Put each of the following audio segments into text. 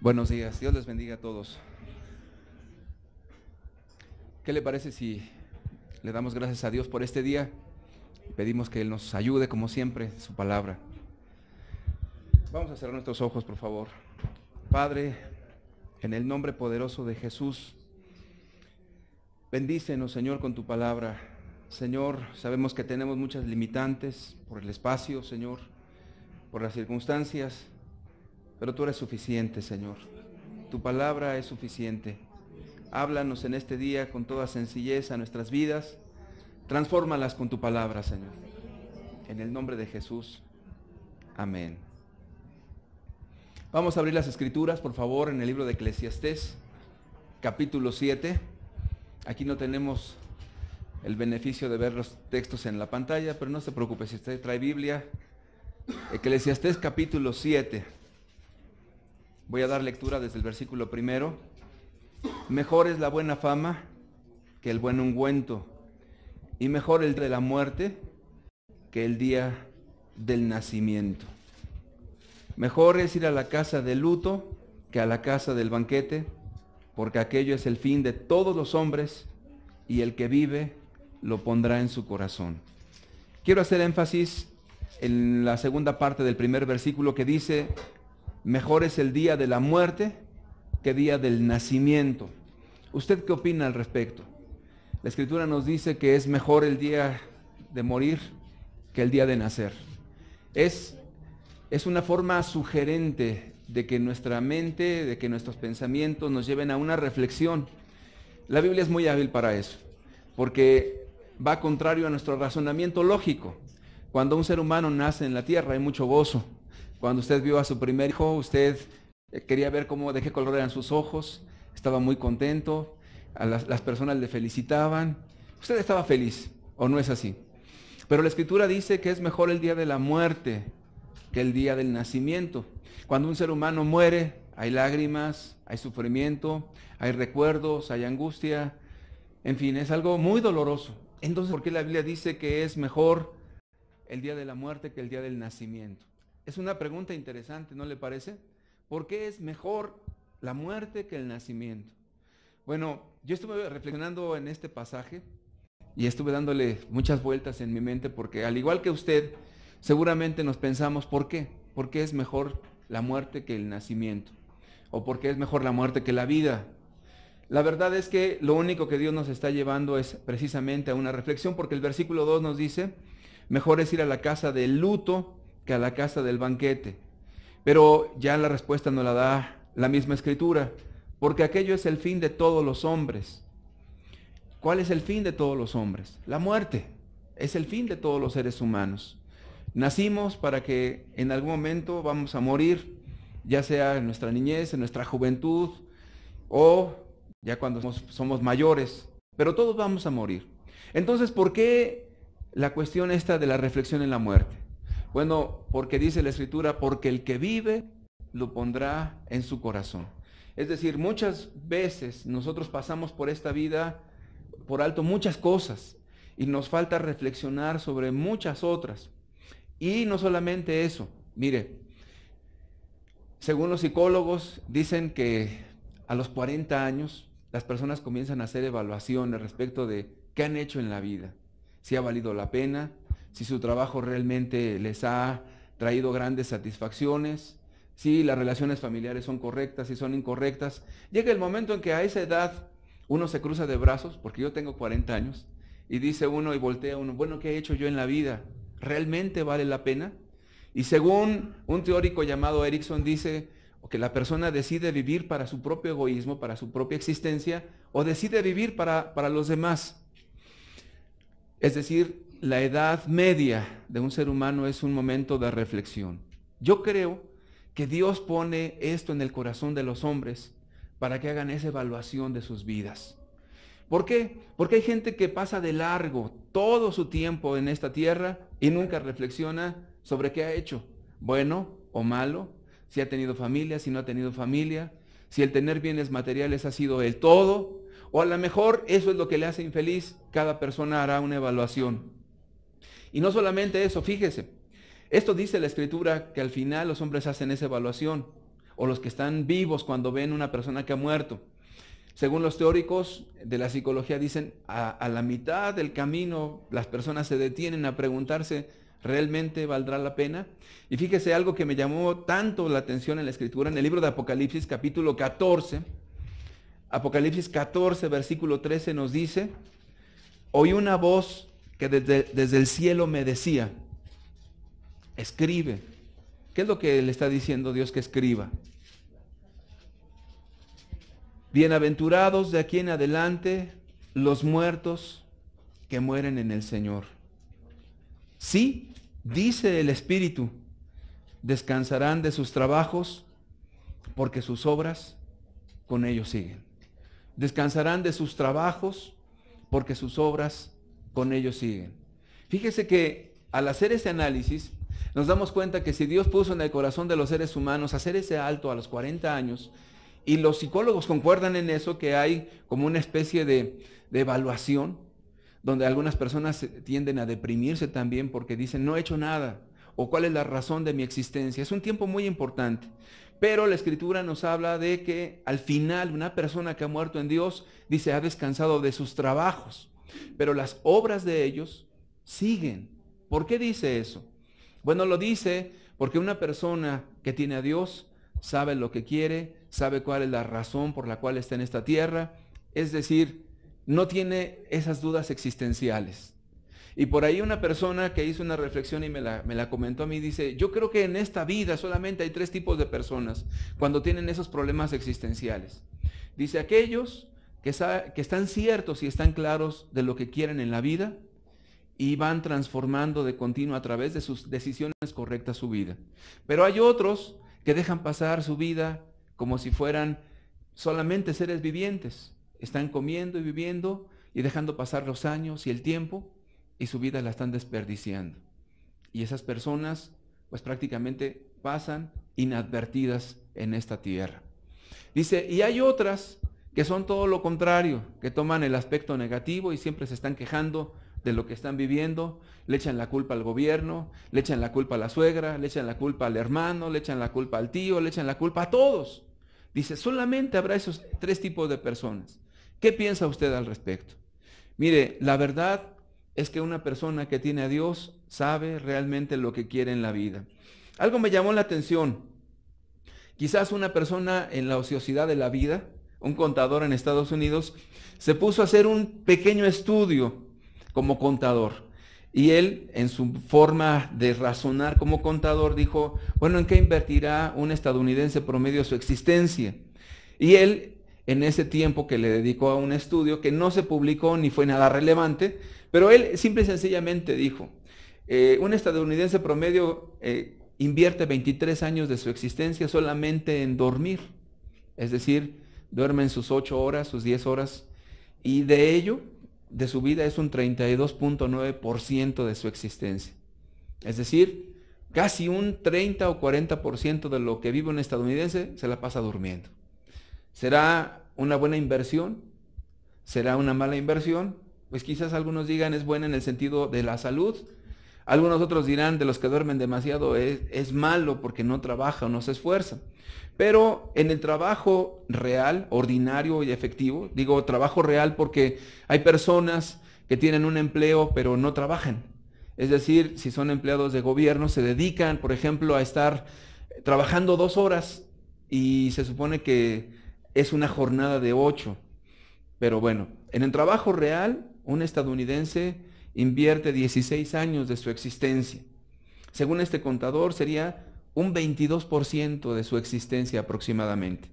Buenos días, Dios les bendiga a todos. ¿Qué le parece si le damos gracias a Dios por este día? Pedimos que Él nos ayude, como siempre, su palabra. Vamos a cerrar nuestros ojos, por favor. Padre, en el nombre poderoso de Jesús, bendícenos, Señor, con tu palabra. Señor, sabemos que tenemos muchas limitantes por el espacio, Señor, por las circunstancias, pero tú eres suficiente, Señor. Tu palabra es suficiente. Háblanos en este día con toda sencillez a nuestras vidas. Transfórmalas con tu palabra, Señor. En el nombre de Jesús. Amén. Vamos a abrir las escrituras, por favor, en el libro de Eclesiastés, capítulo 7. Aquí no tenemos el beneficio de ver los textos en la pantalla, pero no se preocupe si usted trae Biblia. Eclesiastés, capítulo 7. Voy a dar lectura desde el versículo 1. Mejor es la buena fama que el buen ungüento, y mejor el de la muerte que el día del nacimiento. Mejor es ir a la casa de luto que a la casa del banquete, porque aquello es el fin de todos los hombres, y el que vive lo pondrá en su corazón. Quiero hacer énfasis en la segunda parte del primer versículo que dice: mejor es el día de la muerte que día del nacimiento. ¿Usted qué opina al respecto? La Escritura nos dice que es mejor el día de morir que el día de nacer. Es una forma sugerente de que nuestra mente, de que nuestros pensamientos nos lleven a una reflexión. La Biblia es muy hábil para eso, porque va contrario a nuestro razonamiento lógico. Cuando un ser humano nace en la tierra hay mucho gozo. Cuando usted vio a su primer hijo, usted quería ver de qué color eran sus ojos, estaba muy contento, las personas le felicitaban, usted estaba feliz, ¿o no es así? Pero la Escritura dice que es mejor el día de la muerte que el día del nacimiento. Cuando un ser humano muere, hay lágrimas, hay sufrimiento, hay recuerdos, hay angustia, en fin, es algo muy doloroso. Entonces, ¿por qué la Biblia dice que es mejor el día de la muerte que el día del nacimiento? Es una pregunta interesante, ¿no le parece? ¿Por qué es mejor la muerte que el nacimiento? Bueno, yo estuve reflexionando en este pasaje y estuve dándole muchas vueltas en mi mente, porque al igual que usted, seguramente nos pensamos, ¿por qué? ¿Por qué es mejor la muerte que el nacimiento? ¿O por qué es mejor la muerte que la vida? La verdad es que lo único que Dios nos está llevando es precisamente a una reflexión, porque el versículo 2 nos dice: mejor es ir a la casa del luto que a la casa del banquete. Pero ya la respuesta nos la da la misma Escritura, porque aquello es el fin de todos los hombres. ¿Cuál es el fin de todos los hombres? La muerte es el fin de todos los seres humanos. Nacimos para que en algún momento vamos a morir, ya sea en nuestra niñez, en nuestra juventud, o ya cuando somos mayores, pero todos vamos a morir. Entonces, ¿por qué la cuestión esta de la reflexión en la muerte? Bueno, porque dice la Escritura, porque el que vive lo pondrá en su corazón. Es decir, muchas veces nosotros pasamos por esta vida por alto muchas cosas y nos falta reflexionar sobre muchas otras. Y no solamente eso, mire, según los psicólogos dicen que a los 40 años las personas comienzan a hacer evaluaciones respecto de qué han hecho en la vida, si ha valido la pena, si su trabajo realmente les ha traído grandes satisfacciones, si las relaciones familiares son correctas, si son incorrectas. Llega el momento en que a esa edad uno se cruza de brazos, porque yo tengo 40 años, y dice uno y voltea uno, bueno, ¿qué he hecho yo en la vida? ¿Realmente vale la pena? Y según un teórico llamado Erickson dice que la persona decide vivir para su propio egoísmo, para su propia existencia, o decide vivir para los demás. Es decir, la edad media de un ser humano es un momento de reflexión. Yo creo que Dios pone esto en el corazón de los hombres para que hagan esa evaluación de sus vidas. ¿Por qué? Porque hay gente que pasa de largo todo su tiempo en esta tierra y nunca reflexiona sobre qué ha hecho, bueno o malo, si ha tenido familia, si no ha tenido familia, si el tener bienes materiales ha sido el todo, o a lo mejor eso es lo que le hace infeliz. Cada persona hará una evaluación. Y no solamente eso, fíjese, esto dice la Escritura, que al final los hombres hacen esa evaluación. o los que están vivos cuando ven una persona que ha muerto. Según los teóricos de la psicología dicen, a la mitad del camino las personas se detienen a preguntarse, ¿realmente valdrá la pena? Y fíjese algo que me llamó tanto la atención en la Escritura, en el libro de Apocalipsis, capítulo 14, Apocalipsis 14, versículo 13 nos dice, oí una voz que desde el cielo me decía, escribe. ¿Qué es lo que le está diciendo Dios que escriba? Bienaventurados de aquí en adelante los muertos que mueren en el Señor. Sí, dice el Espíritu, descansarán de sus trabajos porque sus obras con ellos siguen. Descansarán de sus trabajos porque sus obras con ellos siguen. Fíjese que al hacer ese análisis nos damos cuenta que si Dios puso en el corazón de los seres humanos hacer ese alto a los 40 años, y los psicólogos concuerdan en eso, que hay como una especie de evaluación, donde algunas personas tienden a deprimirse también porque dicen, no he hecho nada, o cuál es la razón de mi existencia. Es un tiempo muy importante, pero la Escritura nos habla de que al final una persona que ha muerto en Dios, dice, ha descansado de sus trabajos, pero las obras de ellos siguen. ¿Por qué dice eso? Bueno, lo dice porque una persona que tiene a Dios sabe lo que quiere, sabe cuál es la razón por la cual está en esta tierra, es decir, no tiene esas dudas existenciales. Y por ahí una persona que hizo una reflexión y me la comentó a mí, dice, yo creo que en esta vida solamente hay 3 tipos de personas cuando tienen esos problemas existenciales. Dice, aquellos que están ciertos y están claros de lo que quieren en la vida y van transformando de continuo a través de sus decisiones correctas su vida. Pero hay otros que dejan pasar su vida como si fueran solamente seres vivientes. Están comiendo y viviendo y dejando pasar los años y el tiempo y su vida la están desperdiciando. Y esas personas pues prácticamente pasan inadvertidas en esta tierra. Dice, y hay otras que son todo lo contrario, que toman el aspecto negativo y siempre se están quejando de lo que están viviendo, le echan la culpa al gobierno, le echan la culpa a la suegra, le echan la culpa al hermano, le echan la culpa al tío, le echan la culpa a todos. Dice, solamente habrá esos 3 tipos de personas. ¿Qué piensa usted al respecto? Mire, la verdad es que una persona que tiene a Dios sabe realmente lo que quiere en la vida. Algo me llamó la atención. Quizás una persona en la ociosidad de la vida, un contador en Estados Unidos, se puso a hacer un pequeño estudio como contador. Y él, en su forma de razonar como contador, dijo, bueno, ¿en qué invertirá un estadounidense promedio su existencia? Y él, en ese tiempo que le dedicó a un estudio que no se publicó ni fue nada relevante, pero él simple y sencillamente dijo, un estadounidense promedio invierte 23 años de su existencia solamente en dormir. Es decir, duermen sus 8 horas, sus 10 horas, y de ello, de su vida, es un 32.9% de su existencia. Es decir, casi un 30 o 40% de lo que vive un estadounidense se la pasa durmiendo. ¿Será una buena inversión? ¿Será una mala inversión? Pues quizás algunos digan es buena en el sentido de la salud. Algunos otros dirán de los que duermen demasiado es malo porque no trabaja o no se esfuerza. Pero en el trabajo real, ordinario y efectivo, digo trabajo real porque hay personas que tienen un empleo pero no trabajan. Es decir, si son empleados de gobierno, se dedican, por ejemplo, a estar trabajando 2 horas y se supone que es una jornada de 8. Pero bueno, en el trabajo real, un estadounidense invierte 16 años de su existencia. Según este contador, sería un 22% de su existencia aproximadamente.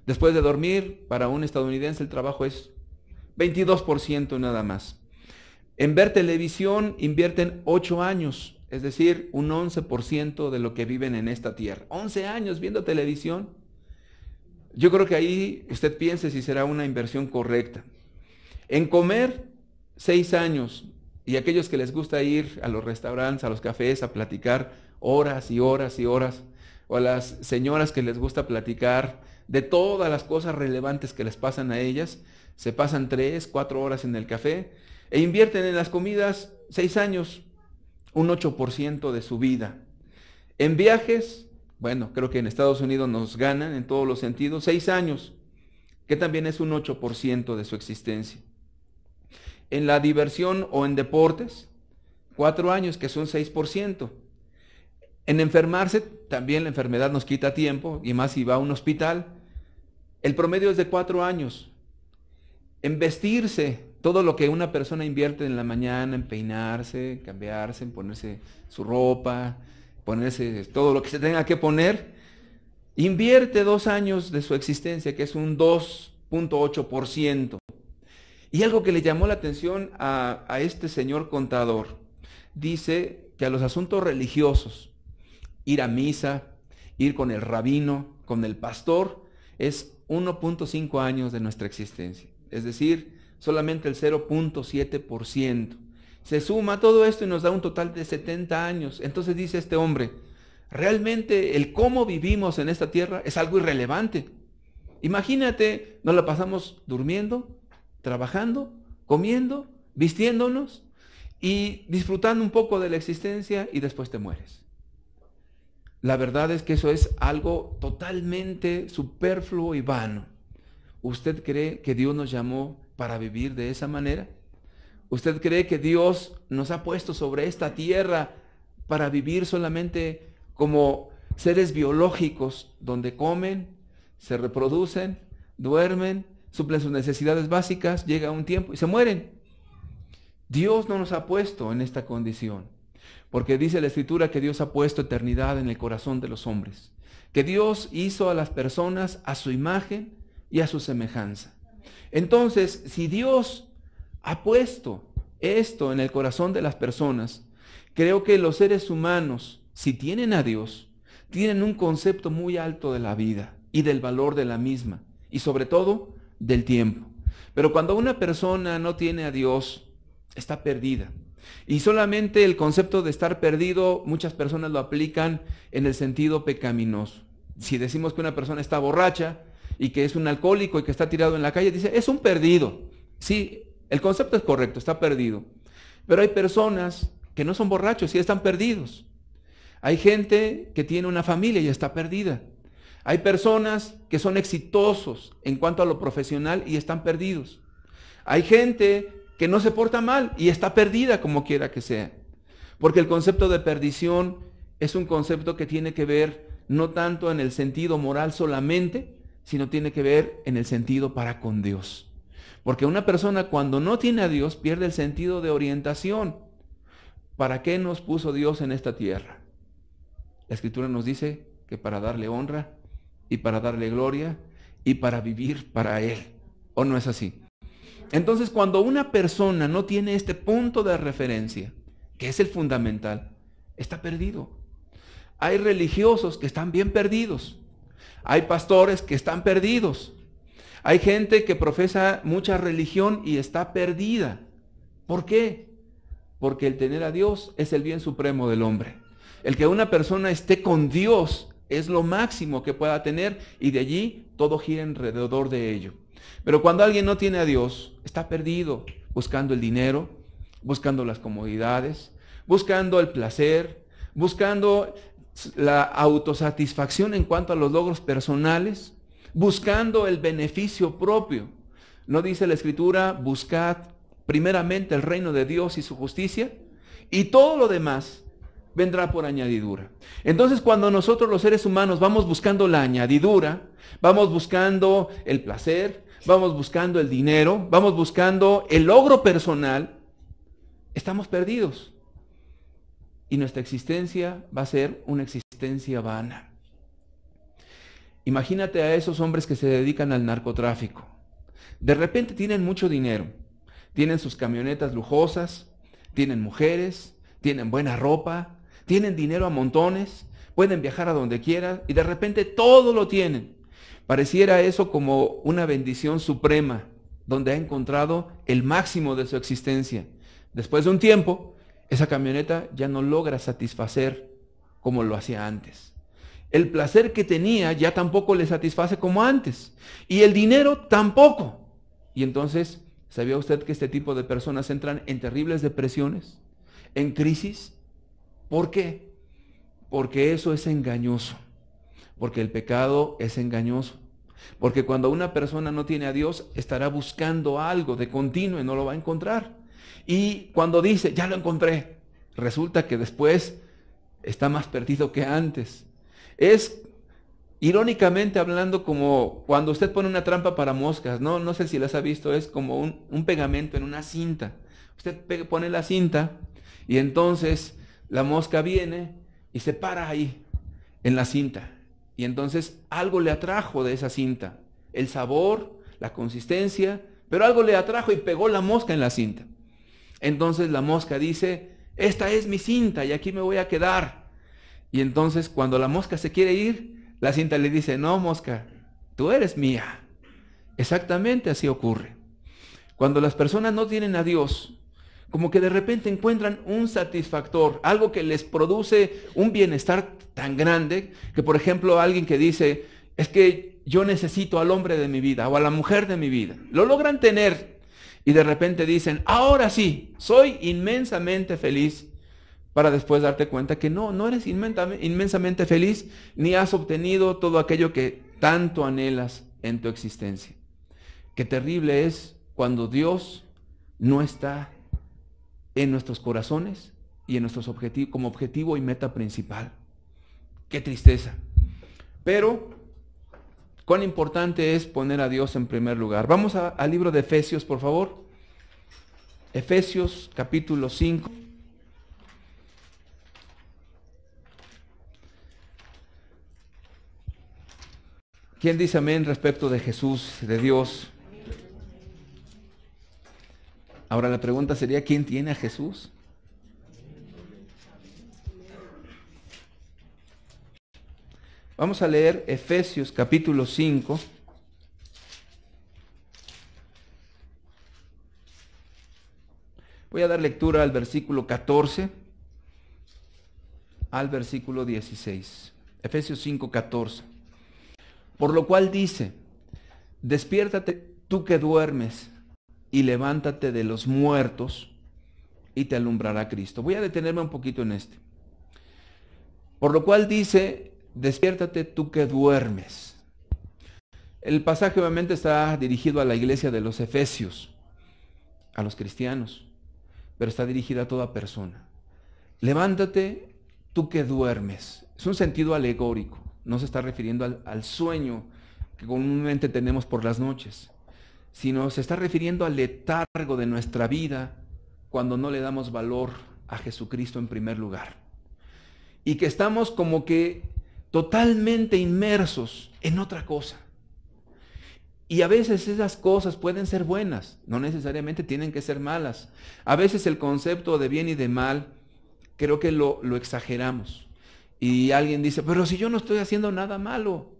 Después de dormir, para un estadounidense el trabajo es 22% nada más. En ver televisión invierten 8 años, es decir, un 11% de lo que viven en esta tierra. 11 años viendo televisión. Yo creo que ahí usted piense si será una inversión correcta. En comer, 6 años. Y aquellos que les gusta ir a los restaurantes, a los cafés, a platicar horas y horas y horas, o a las señoras que les gusta platicar de todas las cosas relevantes que les pasan a ellas, se pasan 3, 4 horas en el café e invierten en las comidas 6 años, un 8% de su vida. En viajes, bueno, creo que en Estados Unidos nos ganan en todos los sentidos, 6 años, que también es un 8% de su existencia. En la diversión o en deportes, 4 años, que son 6%. En enfermarse, también la enfermedad nos quita tiempo, y más si va a un hospital, el promedio es de 4 años. En vestirse, todo lo que una persona invierte en la mañana, en peinarse, cambiarse, en ponerse su ropa, ponerse todo lo que se tenga que poner, invierte 2 años de su existencia, que es un 2.8%. Y algo que le llamó la atención a este señor contador, dice que a los asuntos religiosos, ir a misa, ir con el rabino, con el pastor, es 1.5 años de nuestra existencia. Es decir, solamente el 0.7%. Se suma todo esto y nos da un total de 70 años. Entonces dice este hombre, realmente el cómo vivimos en esta tierra es algo irrelevante. Imagínate, nos la pasamos durmiendo, trabajando, comiendo, vistiéndonos y disfrutando un poco de la existencia, y después te mueres. La verdad es que eso es algo totalmente superfluo y vano. ¿Usted cree que Dios nos llamó para vivir de esa manera? ¿Usted cree que Dios nos ha puesto sobre esta tierra para vivir solamente como seres biológicos, donde comen, se reproducen, duermen, suplen sus necesidades básicas, llega un tiempo y se mueren? Dios no nos ha puesto en esta condición, porque dice la Escritura que Dios ha puesto eternidad en el corazón de los hombres, que Dios hizo a las personas a su imagen y a su semejanza. Entonces, si Dios ha puesto esto en el corazón de las personas, creo que los seres humanos, si tienen a Dios, tienen un concepto muy alto de la vida y del valor de la misma, y sobre todo del tiempo. Pero cuando una persona no tiene a Dios, está perdida. Y solamente el concepto de estar perdido, muchas personas lo aplican en el sentido pecaminoso. Si decimos que una persona está borracha y que es un alcohólico y que está tirado en la calle, dice, es un perdido. Sí, el concepto es correcto, está perdido. Pero hay personas que no son borrachos y están perdidos. Hay gente que tiene una familia y está perdida. Hay personas que son exitosos en cuanto a lo profesional y están perdidos. Hay gente que no se porta mal y está perdida como quiera que sea. Porque el concepto de perdición es un concepto que tiene que ver no tanto en el sentido moral solamente, sino tiene que ver en el sentido para con Dios. Porque una persona cuando no tiene a Dios pierde el sentido de orientación. ¿Para qué nos puso Dios en esta tierra? La Escritura nos dice que para darle honra y para darle gloria y para vivir para Él. ¿O no es así? Entonces, cuando una persona no tiene este punto de referencia, que es el fundamental, está perdido. Hay religiosos que están bien perdidos. Hay pastores que están perdidos. Hay gente que profesa mucha religión y está perdida. ¿Por qué? Porque el tener a Dios es el bien supremo del hombre. El que una persona esté con Dios es lo máximo que pueda tener, y de allí todo gira alrededor de ello. Pero cuando alguien no tiene a Dios, está perdido, buscando el dinero, buscando las comodidades, buscando el placer, buscando la autosatisfacción en cuanto a los logros personales, buscando el beneficio propio. ¿No dice la Escritura, buscad primeramente el reino de Dios y su justicia, y todo lo demás vendrá por añadidura? Entonces, cuando nosotros los seres humanos vamos buscando la añadidura, vamos buscando el placer, vamos buscando el dinero, vamos buscando el logro personal, estamos perdidos. Y nuestra existencia va a ser una existencia vana. Imagínate a esos hombres que se dedican al narcotráfico. De repente tienen mucho dinero, tienen sus camionetas lujosas, tienen mujeres, tienen buena ropa, tienen dinero a montones, pueden viajar a donde quieran y de repente todo lo tienen. Pareciera eso como una bendición suprema, donde ha encontrado el máximo de su existencia. Después de un tiempo, esa camioneta ya no logra satisfacer como lo hacía antes. El placer que tenía ya tampoco le satisface como antes. Y el dinero tampoco. Y entonces, ¿sabía usted que este tipo de personas entran en terribles depresiones, en crisis? ¿Por qué? Porque eso es engañoso. Porque el pecado es engañoso. Porque cuando una persona no tiene a Dios, estará buscando algo de continuo y no lo va a encontrar. Y cuando dice, ya lo encontré, resulta que después está más perdido que antes. Es, irónicamente hablando, como cuando usted pone una trampa para moscas, no sé si las ha visto, es como un pegamento en una cinta. Usted pone la cinta y entonces la mosca viene y se para ahí, en la cinta. Y entonces algo le atrajo de esa cinta, el sabor, la consistencia, pero algo le atrajo y pegó la mosca en la cinta. Entonces la mosca dice, esta es mi cinta y aquí me voy a quedar. Y entonces cuando la mosca se quiere ir, la cinta le dice, no mosca, tú eres mía. Exactamente así ocurre. Cuando las personas no tienen a Dios, como que de repente encuentran un satisfactor, algo que les produce un bienestar tan grande, que por ejemplo alguien que dice, es que yo necesito al hombre de mi vida o a la mujer de mi vida, lo logran tener y de repente dicen, ahora sí, soy inmensamente feliz, para después darte cuenta que no eres inmensamente feliz, ni has obtenido todo aquello que tanto anhelas en tu existencia. Qué terrible es cuando Dios no está en nuestros corazones y en nuestros objetivos, como objetivo y meta principal. Qué tristeza. Pero cuán importante es poner a Dios en primer lugar. Vamos al libro de Efesios, por favor. Efesios capítulo 5. ¿Quién dice amén respecto de Jesús, de Dios? Ahora la pregunta sería, ¿quién tiene a Jesús? Vamos a leer Efesios capítulo 5. Voy a dar lectura al versículo 14 al versículo 16. Efesios 5, 14. Por lo cual dice, despiértate tú que duermes y levántate de los muertos y te alumbrará Cristo. Voy a detenerme un poquito en este. Por lo cual dice, despiértate tú que duermes. El pasaje obviamente está dirigido a la iglesia de los Efesios, a los cristianos, pero está dirigida a toda persona. Levántate tú que duermes. Es un sentido alegórico, no se está refiriendo al sueño que comúnmente tenemos por las noches, sino se está refiriendo al letargo de nuestra vida cuando no le damos valor a Jesucristo en primer lugar. Y que estamos como que totalmente inmersos en otra cosa. Y a veces esas cosas pueden ser buenas, no necesariamente tienen que ser malas. A veces el concepto de bien y de mal, creo que lo exageramos. Y alguien dice, pero si yo no estoy haciendo nada malo.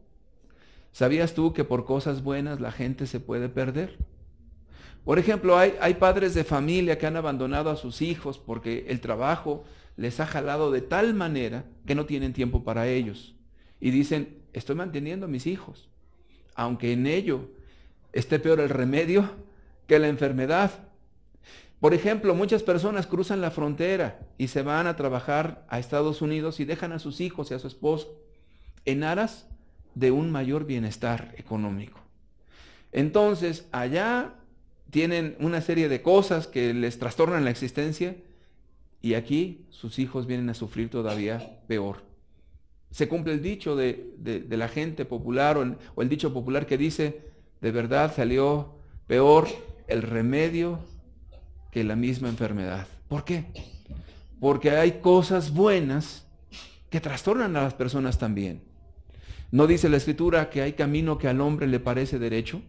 ¿Sabías tú que por cosas buenas la gente se puede perder? Por ejemplo, hay padres de familia que han abandonado a sus hijos porque el trabajo les ha jalado de tal manera que no tienen tiempo para ellos. Y dicen, estoy manteniendo a mis hijos, aunque en ello esté peor el remedio que la enfermedad. Por ejemplo, muchas personas cruzan la frontera y se van a trabajar a Estados Unidos y dejan a sus hijos y a su esposo en aras de un mayor bienestar económico. Entonces, allá tienen una serie de cosas que les trastornan la existencia y aquí sus hijos vienen a sufrir todavía peor. Se cumple el dicho de la gente popular o el dicho popular que dice, de verdad salió peor el remedio que la misma enfermedad. ¿Por qué? Porque hay cosas buenas que trastornan a las personas también. ¿No dice la Escritura que hay camino que al hombre le parece derecho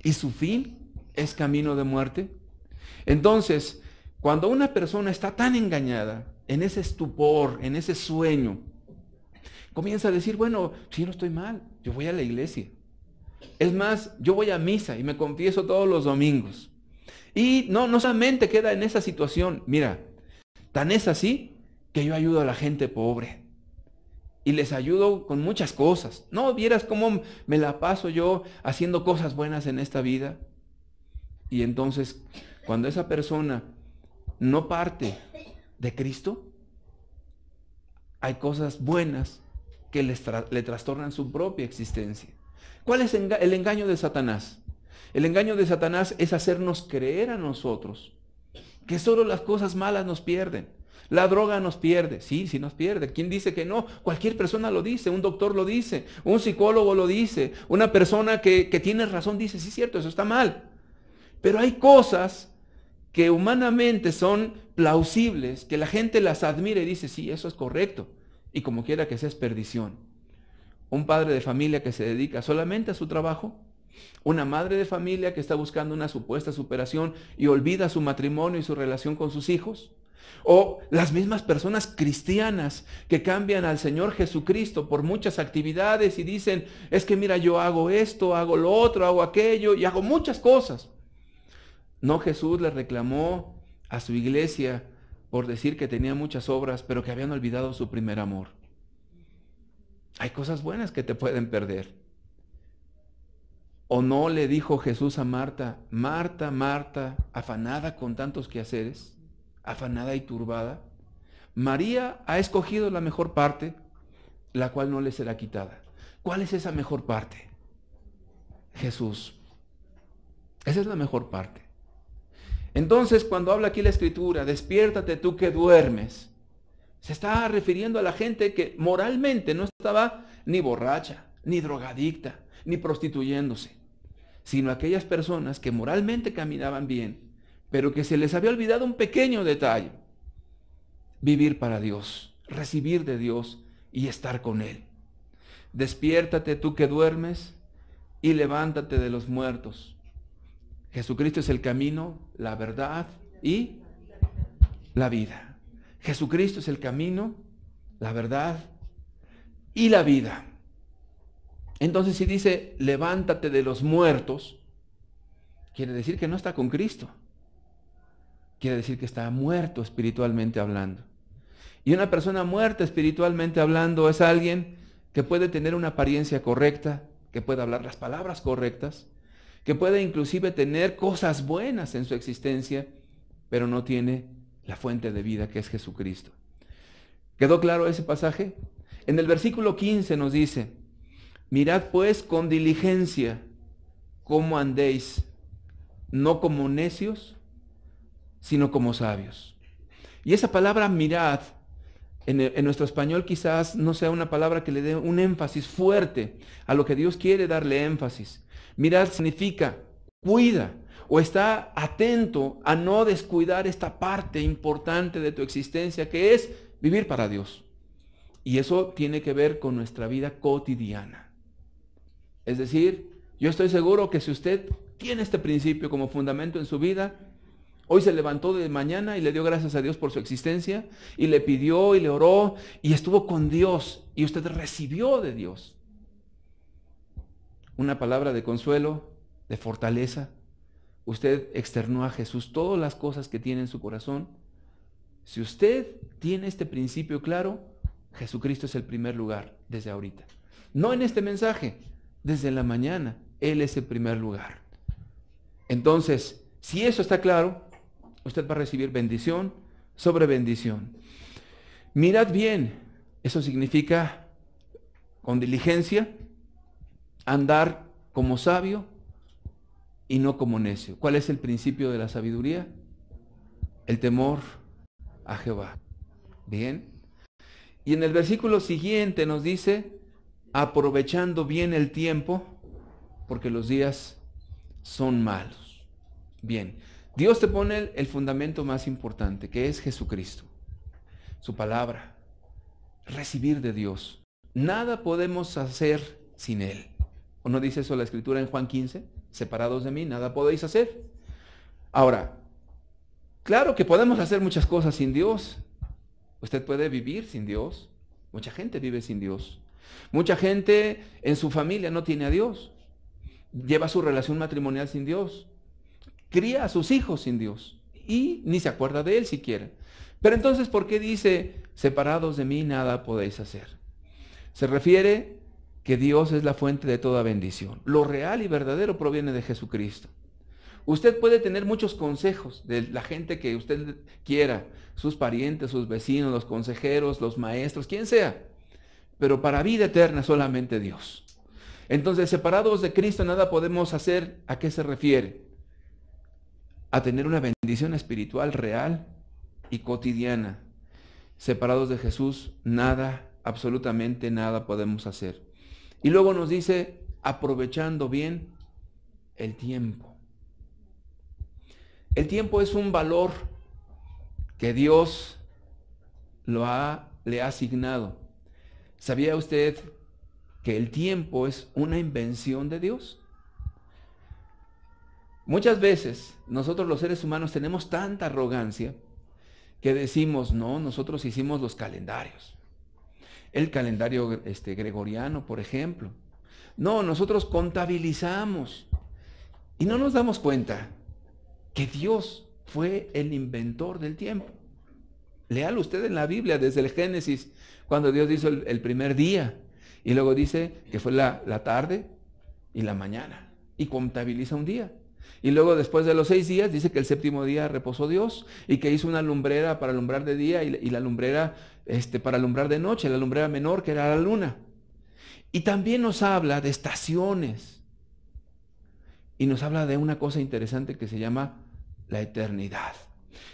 y su fin es camino de muerte? Entonces, cuando una persona está tan engañada en ese estupor, en ese sueño, comienza a decir, bueno, si no estoy mal, yo voy a la iglesia. Es más, yo voy a misa y me confieso todos los domingos. Y no solamente queda en esa situación, mira, tan es así que yo ayudo a la gente pobre. Y les ayudo con muchas cosas. ¿No vieras cómo me la paso yo haciendo cosas buenas en esta vida? Y entonces, cuando esa persona no parte de Cristo, hay cosas buenas que le trastornan su propia existencia. ¿Cuál es el engaño de Satanás? El engaño de Satanás es hacernos creer a nosotros que solo las cosas malas nos pierden. La droga nos pierde, sí nos pierde. ¿Quién dice que no? Cualquier persona lo dice, un doctor lo dice, un psicólogo lo dice, una persona que tiene razón dice, sí es cierto, eso está mal. Pero hay cosas que humanamente son plausibles, que la gente las admira y dice, sí, eso es correcto, y como quiera que sea es perdición. Un padre de familia que se dedica solamente a su trabajo, una madre de familia que está buscando una supuesta superación y olvida su matrimonio y su relación con sus hijos, o las mismas personas cristianas que cambian al Señor Jesucristo por muchas actividades y dicen, es que mira, yo hago esto, hago lo otro, hago aquello y hago muchas cosas. No, Jesús le reclamó a su iglesia por decir que tenía muchas obras, pero que habían olvidado su primer amor. Hay cosas buenas que te pueden perder. ¿O no le dijo Jesús a Marta, Marta, Marta, afanada con tantos quehaceres, afanada y turbada? María ha escogido la mejor parte, la cual no le será quitada. ¿Cuál es esa mejor parte? Jesús. Esa es la mejor parte. Entonces, cuando habla aquí la Escritura, despiértate tú que duermes, se está refiriendo a la gente que moralmente no estaba ni borracha, ni drogadicta, ni prostituyéndose, sino aquellas personas que moralmente caminaban bien, pero que se les había olvidado un pequeño detalle: vivir para Dios, recibir de Dios y estar con Él. Despiértate tú que duermes y levántate de los muertos. Jesucristo es el camino, la verdad y la vida. Jesucristo es el camino, la verdad y la vida. Entonces, si dice levántate de los muertos, quiere decir que no está con Cristo. Quiere decir que está muerto espiritualmente hablando. Y una persona muerta espiritualmente hablando es alguien que puede tener una apariencia correcta, que puede hablar las palabras correctas, que puede inclusive tener cosas buenas en su existencia, pero no tiene la fuente de vida que es Jesucristo. ¿Quedó claro ese pasaje? En el versículo 15 nos dice, mirad pues con diligencia cómo andéis, no como necios, sino como sabios. Y esa palabra mirad, en nuestro español quizás no sea una palabra que le dé un énfasis fuerte a lo que Dios quiere darle énfasis. Mirad significa cuida o está atento a no descuidar esta parte importante de tu existencia que es vivir para Dios. Y eso tiene que ver con nuestra vida cotidiana. Es decir, yo estoy seguro que si usted tiene este principio como fundamento en su vida, hoy se levantó de mañana y le dio gracias a Dios por su existencia, y le pidió y le oró y estuvo con Dios, y usted recibió de Dios una palabra de consuelo, de fortaleza. Usted externó a Jesús todas las cosas que tiene en su corazón. Si usted tiene este principio claro, Jesucristo es el primer lugar desde ahorita. No en este mensaje, desde la mañana, Él es el primer lugar. Entonces, si eso está claro, usted va a recibir bendición sobre bendición. Mirad bien, eso significa con diligencia, andar como sabio y no como necio. ¿Cuál es el principio de la sabiduría? El temor a Jehová. Bien. Y en el versículo siguiente nos dice, aprovechando bien el tiempo, porque los días son malos. Bien. Dios te pone el fundamento más importante, que es Jesucristo, su palabra, recibir de Dios. Nada podemos hacer sin Él. ¿O no dice eso la Escritura en Juan 15? Separados de mí, nada podéis hacer. Ahora, claro que podemos hacer muchas cosas sin Dios. Usted puede vivir sin Dios. Mucha gente vive sin Dios. Mucha gente en su familia no tiene a Dios. Lleva su relación matrimonial sin Dios. Cría a sus hijos sin Dios y ni se acuerda de Él siquiera. Pero entonces, ¿por qué dice, separados de mí nada podéis hacer? Se refiere que Dios es la fuente de toda bendición. Lo real y verdadero proviene de Jesucristo. Usted puede tener muchos consejos de la gente que usted quiera, sus parientes, sus vecinos, los consejeros, los maestros, quien sea. pero para vida eterna solamente Dios. Entonces, separados de Cristo nada podemos hacer. ¿A qué se refiere? A tener una bendición espiritual real y cotidiana. Separados de Jesús, nada, absolutamente nada podemos hacer. Y luego nos dice, aprovechando bien el tiempo. El tiempo es un valor que Dios le ha asignado. ¿Sabía usted que el tiempo es una invención de Dios? Muchas veces nosotros los seres humanos tenemos tanta arrogancia que decimos, no, nosotros hicimos los calendarios. El calendario gregoriano, por ejemplo. No, nosotros contabilizamos. Y no nos damos cuenta que Dios fue el inventor del tiempo. Léalo usted en la Biblia, desde el Génesis, cuando Dios hizo el primer día. Y luego dice que fue la tarde y la mañana. Y contabiliza un día. Y luego después de los 6 días dice que el séptimo día reposó Dios y que hizo una lumbrera para alumbrar de día y la lumbrera para alumbrar de noche, la lumbrera menor que era la luna. Y también nos habla de estaciones. Y nos habla de una cosa interesante que se llama la eternidad.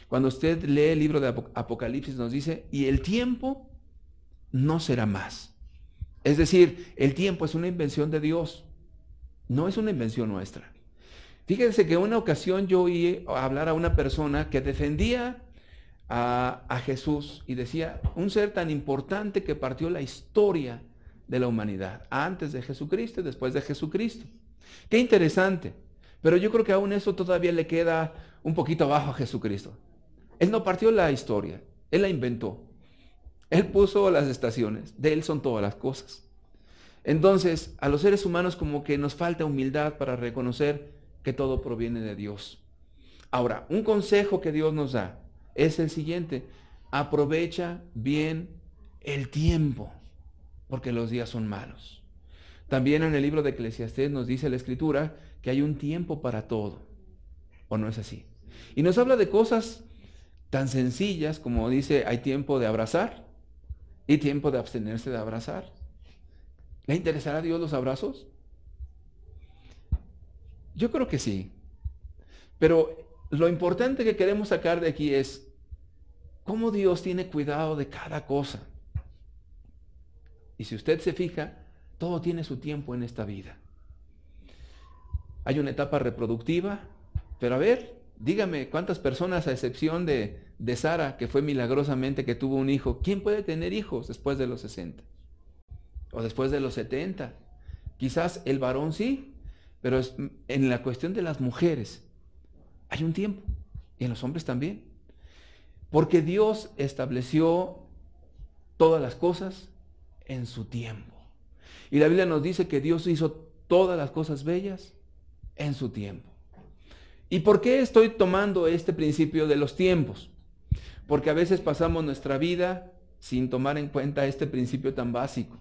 Cuando usted lee el libro de Apocalipsis nos dice, y el tiempo no será más. Es decir, el tiempo es una invención de Dios, no es una invención nuestra. Fíjense que en una ocasión yo oí hablar a una persona que defendía a Jesús y decía, un ser tan importante que partió la historia de la humanidad, antes de Jesucristo y después de Jesucristo. Qué interesante, pero yo creo que aún eso todavía le queda un poquito abajo a Jesucristo. Él no partió la historia, Él la inventó. Él puso las estaciones, de Él son todas las cosas. Entonces, a los seres humanos como que nos falta humildad para reconocer que todo proviene de Dios. Ahora, un consejo que Dios nos da es el siguiente: aprovecha bien el tiempo, porque los días son malos. También en el libro de Eclesiastés nos dice la Escritura que hay un tiempo para todo, ¿o no es así? Y nos habla de cosas tan sencillas como dice, hay tiempo de abrazar y tiempo de abstenerse de abrazar. ¿Le interesará a Dios los abrazos? Yo creo que sí. Pero lo importante que queremos sacar de aquí es cómo Dios tiene cuidado de cada cosa. Y si usted se fija, todo tiene su tiempo en esta vida. Hay una etapa reproductiva, pero a ver, dígame, ¿cuántas personas, a excepción de Sara, que fue milagrosamente que tuvo un hijo, quién puede tener hijos después de los 60? O después de los 70. Quizás el varón sí, pero en la cuestión de las mujeres hay un tiempo, y en los hombres también. Porque Dios estableció todas las cosas en su tiempo. Y la Biblia nos dice que Dios hizo todas las cosas bellas en su tiempo. ¿Y por qué estoy tomando este principio de los tiempos? Porque a veces pasamos nuestra vida sin tomar en cuenta este principio tan básico.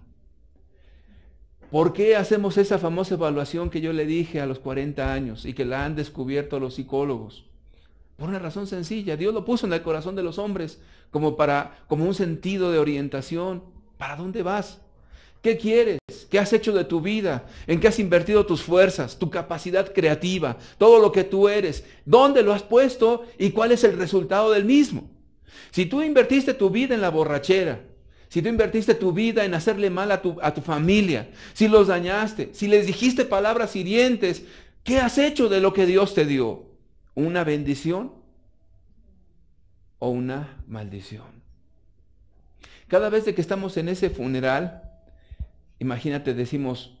¿Por qué hacemos esa famosa evaluación que yo le dije a los 40 años y que la han descubierto los psicólogos? Por una razón sencilla. Dios lo puso en el corazón de los hombres como un sentido de orientación. ¿Para dónde vas? ¿Qué quieres? ¿Qué has hecho de tu vida? ¿En qué has invertido tus fuerzas, tu capacidad creativa, todo lo que tú eres? ¿Dónde lo has puesto y cuál es el resultado del mismo? Si tú invertiste tu vida en la borrachera, si tú invertiste tu vida en hacerle mal a tu familia, si los dañaste, si les dijiste palabras hirientes, ¿qué has hecho de lo que Dios te dio? ¿Una bendición o una maldición? Cada vez que estamos en ese funeral, imagínate, decimos,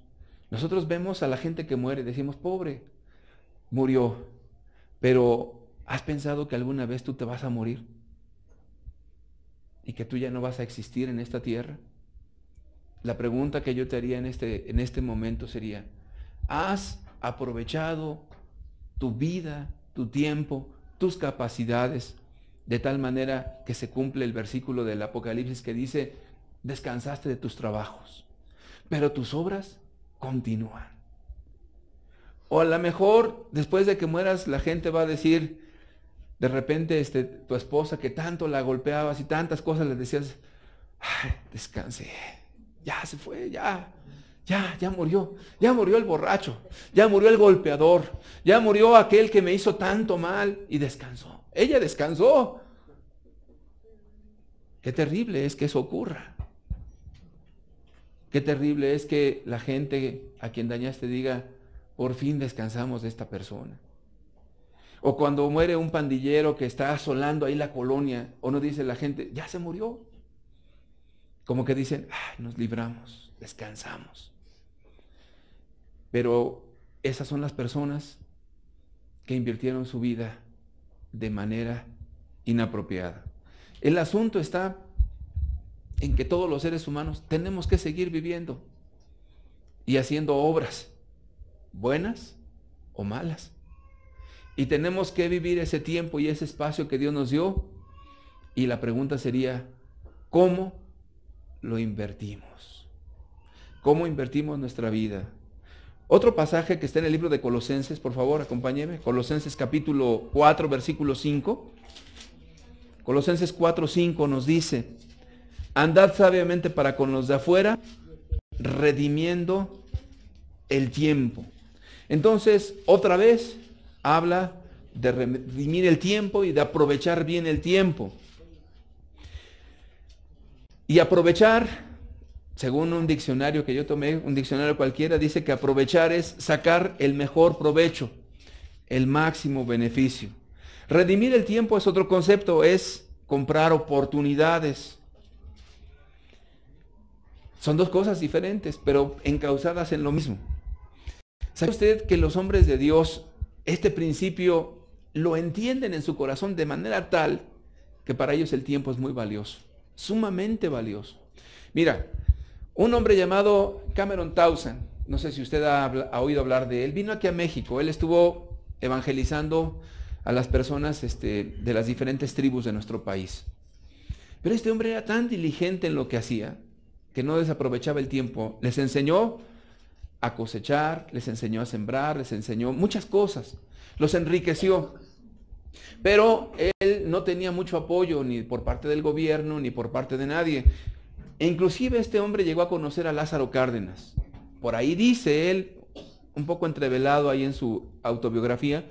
nosotros vemos a la gente que muere, decimos, pobre, murió, pero ¿has pensado que alguna vez tú te vas a morir? ¿Y que tú ya no vas a existir en esta tierra? La pregunta que yo te haría en este momento sería, ¿has aprovechado tu vida, tu tiempo, tus capacidades, de tal manera que se cumple el versículo del Apocalipsis que dice, descansaste de tus trabajos, pero tus obras continúan? O a lo mejor, después de que mueras, la gente va a decir, de repente tu esposa que tanto la golpeabas y tantas cosas le decías, ay, descansé, ya se fue, ya murió el borracho, ya murió el golpeador, ya murió aquel que me hizo tanto mal, y descansó. Ella descansó. Qué terrible es que eso ocurra. Qué terrible es que la gente a quien dañaste diga, por fin descansamos de esta persona. O cuando muere un pandillero que está asolando ahí la colonia, o no dice la gente, ya se murió. Como que dicen, ay, nos libramos, descansamos. Pero esas son las personas que invirtieron su vida de manera inapropiada. El asunto está en que todos los seres humanos tenemos que seguir viviendo y haciendo obras, buenas o malas. Y tenemos que vivir ese tiempo y ese espacio que Dios nos dio. Y la pregunta sería, ¿cómo lo invertimos? ¿Cómo invertimos nuestra vida? Otro pasaje que está en el libro de Colosenses, por favor, acompáñeme. Colosenses capítulo 4, versículo 5. Colosenses 4, 5 nos dice, andad sabiamente para con los de afuera, redimiendo el tiempo. Entonces, otra vez, habla de redimir el tiempo y de aprovechar bien el tiempo. Y aprovechar, según un diccionario que yo tomé, un diccionario cualquiera, dice que aprovechar es sacar el mejor provecho, el máximo beneficio. Redimir el tiempo es otro concepto, es comprar oportunidades. Son dos cosas diferentes, pero encausadas en lo mismo. ¿Sabe usted que los hombres de Dios este principio lo entienden en su corazón de manera tal que para ellos el tiempo es muy valioso, sumamente valioso? Mira, un hombre llamado Cameron Townsend, no sé si usted ha oído hablar de él, vino aquí a México. Él estuvo evangelizando a las personas de las diferentes tribus de nuestro país. Pero este hombre era tan diligente en lo que hacía que no desaprovechaba el tiempo. Les enseñó a cosechar, les enseñó a sembrar, les enseñó muchas cosas, los enriqueció. Pero él no tenía mucho apoyo ni por parte del gobierno ni por parte de nadie. E inclusive este hombre llegó a conocer a Lázaro Cárdenas. Por ahí dice él, un poco entrevelado ahí en su autobiografía,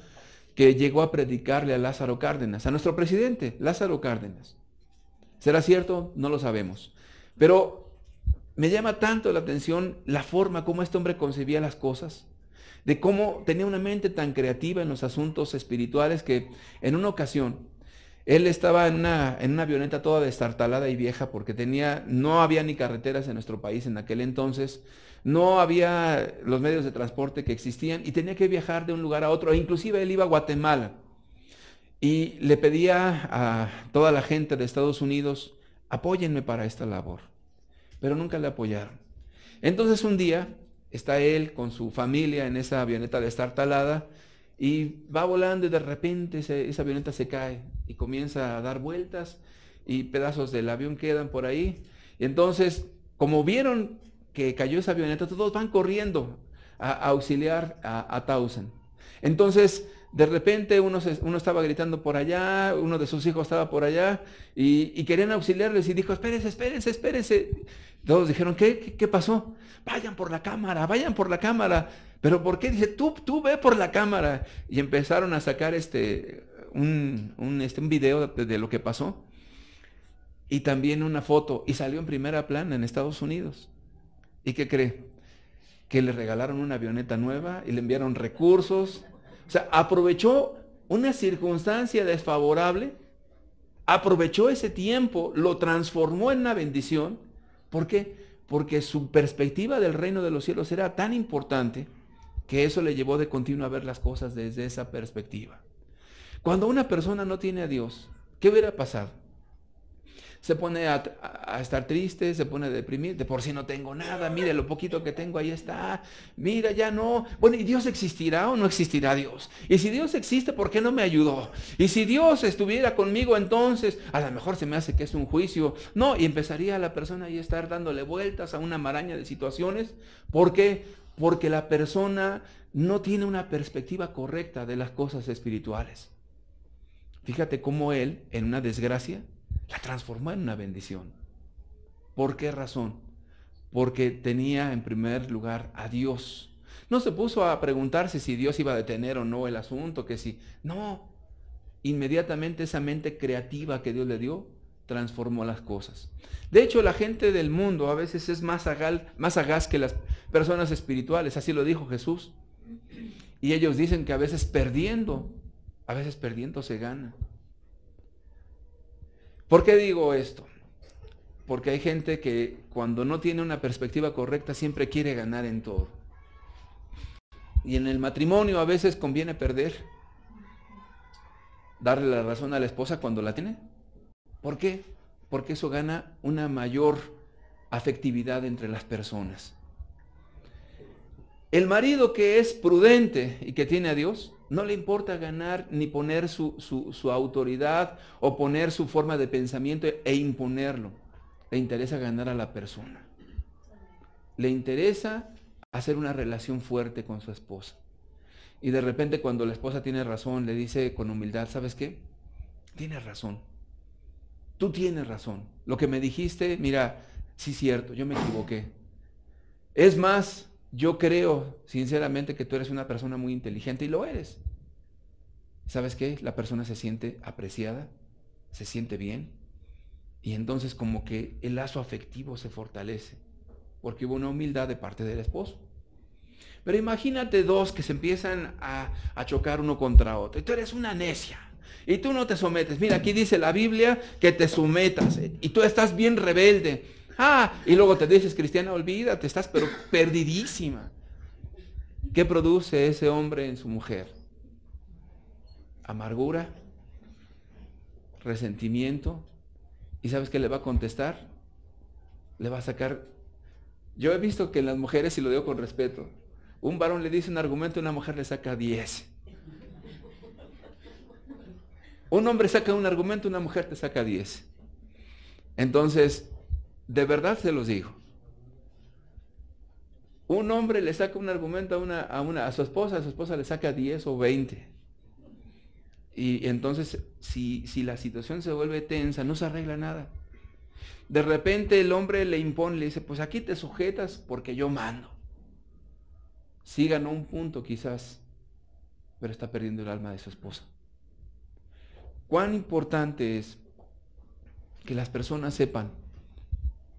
que llegó a predicarle a Lázaro Cárdenas, a nuestro presidente, Lázaro Cárdenas. ¿Será cierto? No lo sabemos. Pero me llama tanto la atención la forma como este hombre concebía las cosas, de cómo tenía una mente tan creativa en los asuntos espirituales que en una ocasión él estaba en una avioneta toda destartalada y vieja porque no había ni carreteras en nuestro país en aquel entonces, no había los medios de transporte que existían y tenía que viajar de un lugar a otro, e inclusive él iba a Guatemala y le pedía a toda la gente de Estados Unidos, apóyenme para esta labor. Pero nunca le apoyaron. Entonces un día está él con su familia en esa avioneta destartalada y va volando y de repente esa avioneta se cae y comienza a dar vueltas y pedazos del avión quedan por ahí. Y entonces, como vieron que cayó esa avioneta, todos van corriendo a auxiliar a Townsend. Entonces, de repente uno estaba gritando por allá, uno de sus hijos estaba por allá y querían auxiliarles y dijo, espérense. Todos dijeron, ¿qué pasó? Vayan por la cámara. ¿Pero por qué? Dice, tú ve por la cámara. Y empezaron a sacar un video de lo que pasó y también una foto y salió en primera plana en Estados Unidos. ¿Y qué cree? Que le regalaron una avioneta nueva y le enviaron recursos. O sea, aprovechó una circunstancia desfavorable, aprovechó ese tiempo, lo transformó en una bendición. ¿Por qué? Porque su perspectiva del reino de los cielos era tan importante que eso le llevó de continuo a ver las cosas desde esa perspectiva. Cuando una persona no tiene a Dios, ¿qué hubiera pasado? Se pone a estar triste, se pone a deprimir, de por sí no tengo nada, mire lo poquito que tengo, ahí está, mira, ya no. Bueno, ¿y Dios existirá o no existirá Dios? Y si Dios existe, ¿por qué no me ayudó? Y si Dios estuviera conmigo, entonces, a lo mejor se me hace que es un juicio. No, y empezaría la persona ahí a estar dándole vueltas a una maraña de situaciones. ¿Por qué? Porque la persona no tiene una perspectiva correcta de las cosas espirituales. Fíjate cómo él, en una desgracia, la transformó en una bendición. ¿Por qué razón? porque tenía en primer lugar a Dios. No se puso a preguntarse si Dios iba a detener o no el asunto, que si... No, inmediatamente esa mente creativa que Dios le dio, transformó las cosas. De hecho, la gente del mundo a veces es más sagaz que las personas espirituales, así lo dijo Jesús. Y ellos dicen que a veces perdiendo se gana. ¿Por qué digo esto? Porque hay gente que cuando no tiene una perspectiva correcta siempre quiere ganar en todo. Y en el matrimonio a veces conviene perder, darle la razón a la esposa cuando la tiene. ¿Por qué? Porque eso gana una mayor afectividad entre las personas. El marido que es prudente y que tiene a Dios, no le importa ganar ni poner su autoridad o poner su forma de pensamiento e imponerlo. Le interesa ganar a la persona. Le interesa hacer una relación fuerte con su esposa. Y de repente cuando la esposa tiene razón, le dice con humildad, ¿sabes qué? Tienes razón. Tú tienes razón. Lo que me dijiste, mira, sí es cierto, yo me equivoqué. Es más, yo creo sinceramente que tú eres una persona muy inteligente y lo eres. ¿Sabes qué? La persona se siente apreciada, se siente bien y entonces como que el lazo afectivo se fortalece porque hubo una humildad de parte del esposo. Pero imagínate dos que se empiezan a chocar uno contra otro y tú eres una necia y tú no te sometes. Mira, aquí dice la Biblia que te sometas y tú estás bien rebelde. Y luego te dices, cristiana, olvídate, estás pero perdidísima. ¿Qué produce ese hombre en su mujer? Amargura, resentimiento. ¿Y sabes qué le va a contestar? Le va a sacar... Yo he visto que en las mujeres, y lo digo con respeto, un varón le dice un argumento, una mujer le saca 10. Un hombre saca un argumento, una mujer te saca 10. Entonces, de verdad se los digo. Un hombre le saca un argumento a su esposa le saca 10 o 20. Y entonces, si la situación se vuelve tensa, no se arregla nada. De repente el hombre le impone, le dice, pues aquí te sujetas porque yo mando. Sí ganó un punto quizás, pero está perdiendo el alma de su esposa. Cuán importante es que las personas sepan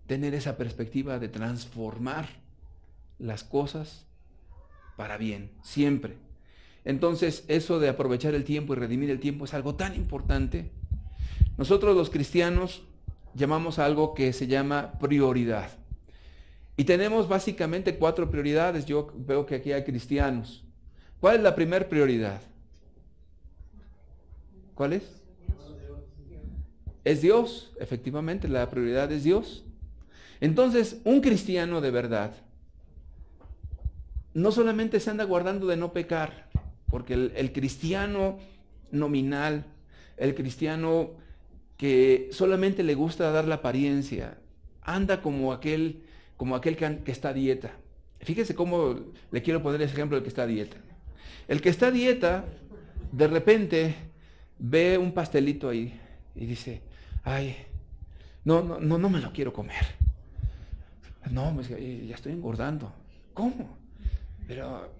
tener esa perspectiva de transformar las cosas para bien, siempre. Entonces, eso de aprovechar el tiempo y redimir el tiempo es algo tan importante. Nosotros los cristianos llamamos a algo que se llama prioridad. Y tenemos básicamente 4 prioridades. Yo veo que aquí hay cristianos. ¿Cuál es la primera prioridad? ¿Cuál es? Es Dios, efectivamente, la prioridad es Dios. Entonces, un cristiano de verdad no solamente se anda guardando de no pecar, porque el cristiano nominal, el cristiano que solamente le gusta dar la apariencia, anda como aquel que está a dieta. Fíjese cómo le quiero poner ese ejemplo del que está a dieta. El que está a dieta, de repente ve un pastelito ahí y dice, ay, no me lo quiero comer. No, pues, ya estoy engordando. ¿Cómo? Pero,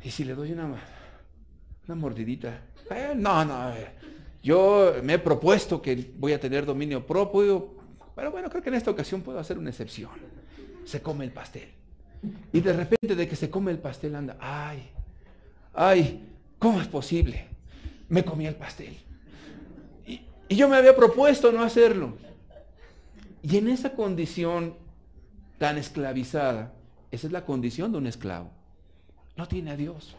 ¿y si le doy una mordidita? Yo me he propuesto que voy a tener dominio propio, pero bueno, creo que en esta ocasión puedo hacer una excepción. Se come el pastel. Y de repente de que se come el pastel anda, ay, ¿cómo es posible? Me comí el pastel. Y yo me había propuesto no hacerlo. Y en esa condición tan esclavizada, esa es la condición de un esclavo. No tiene a Dios.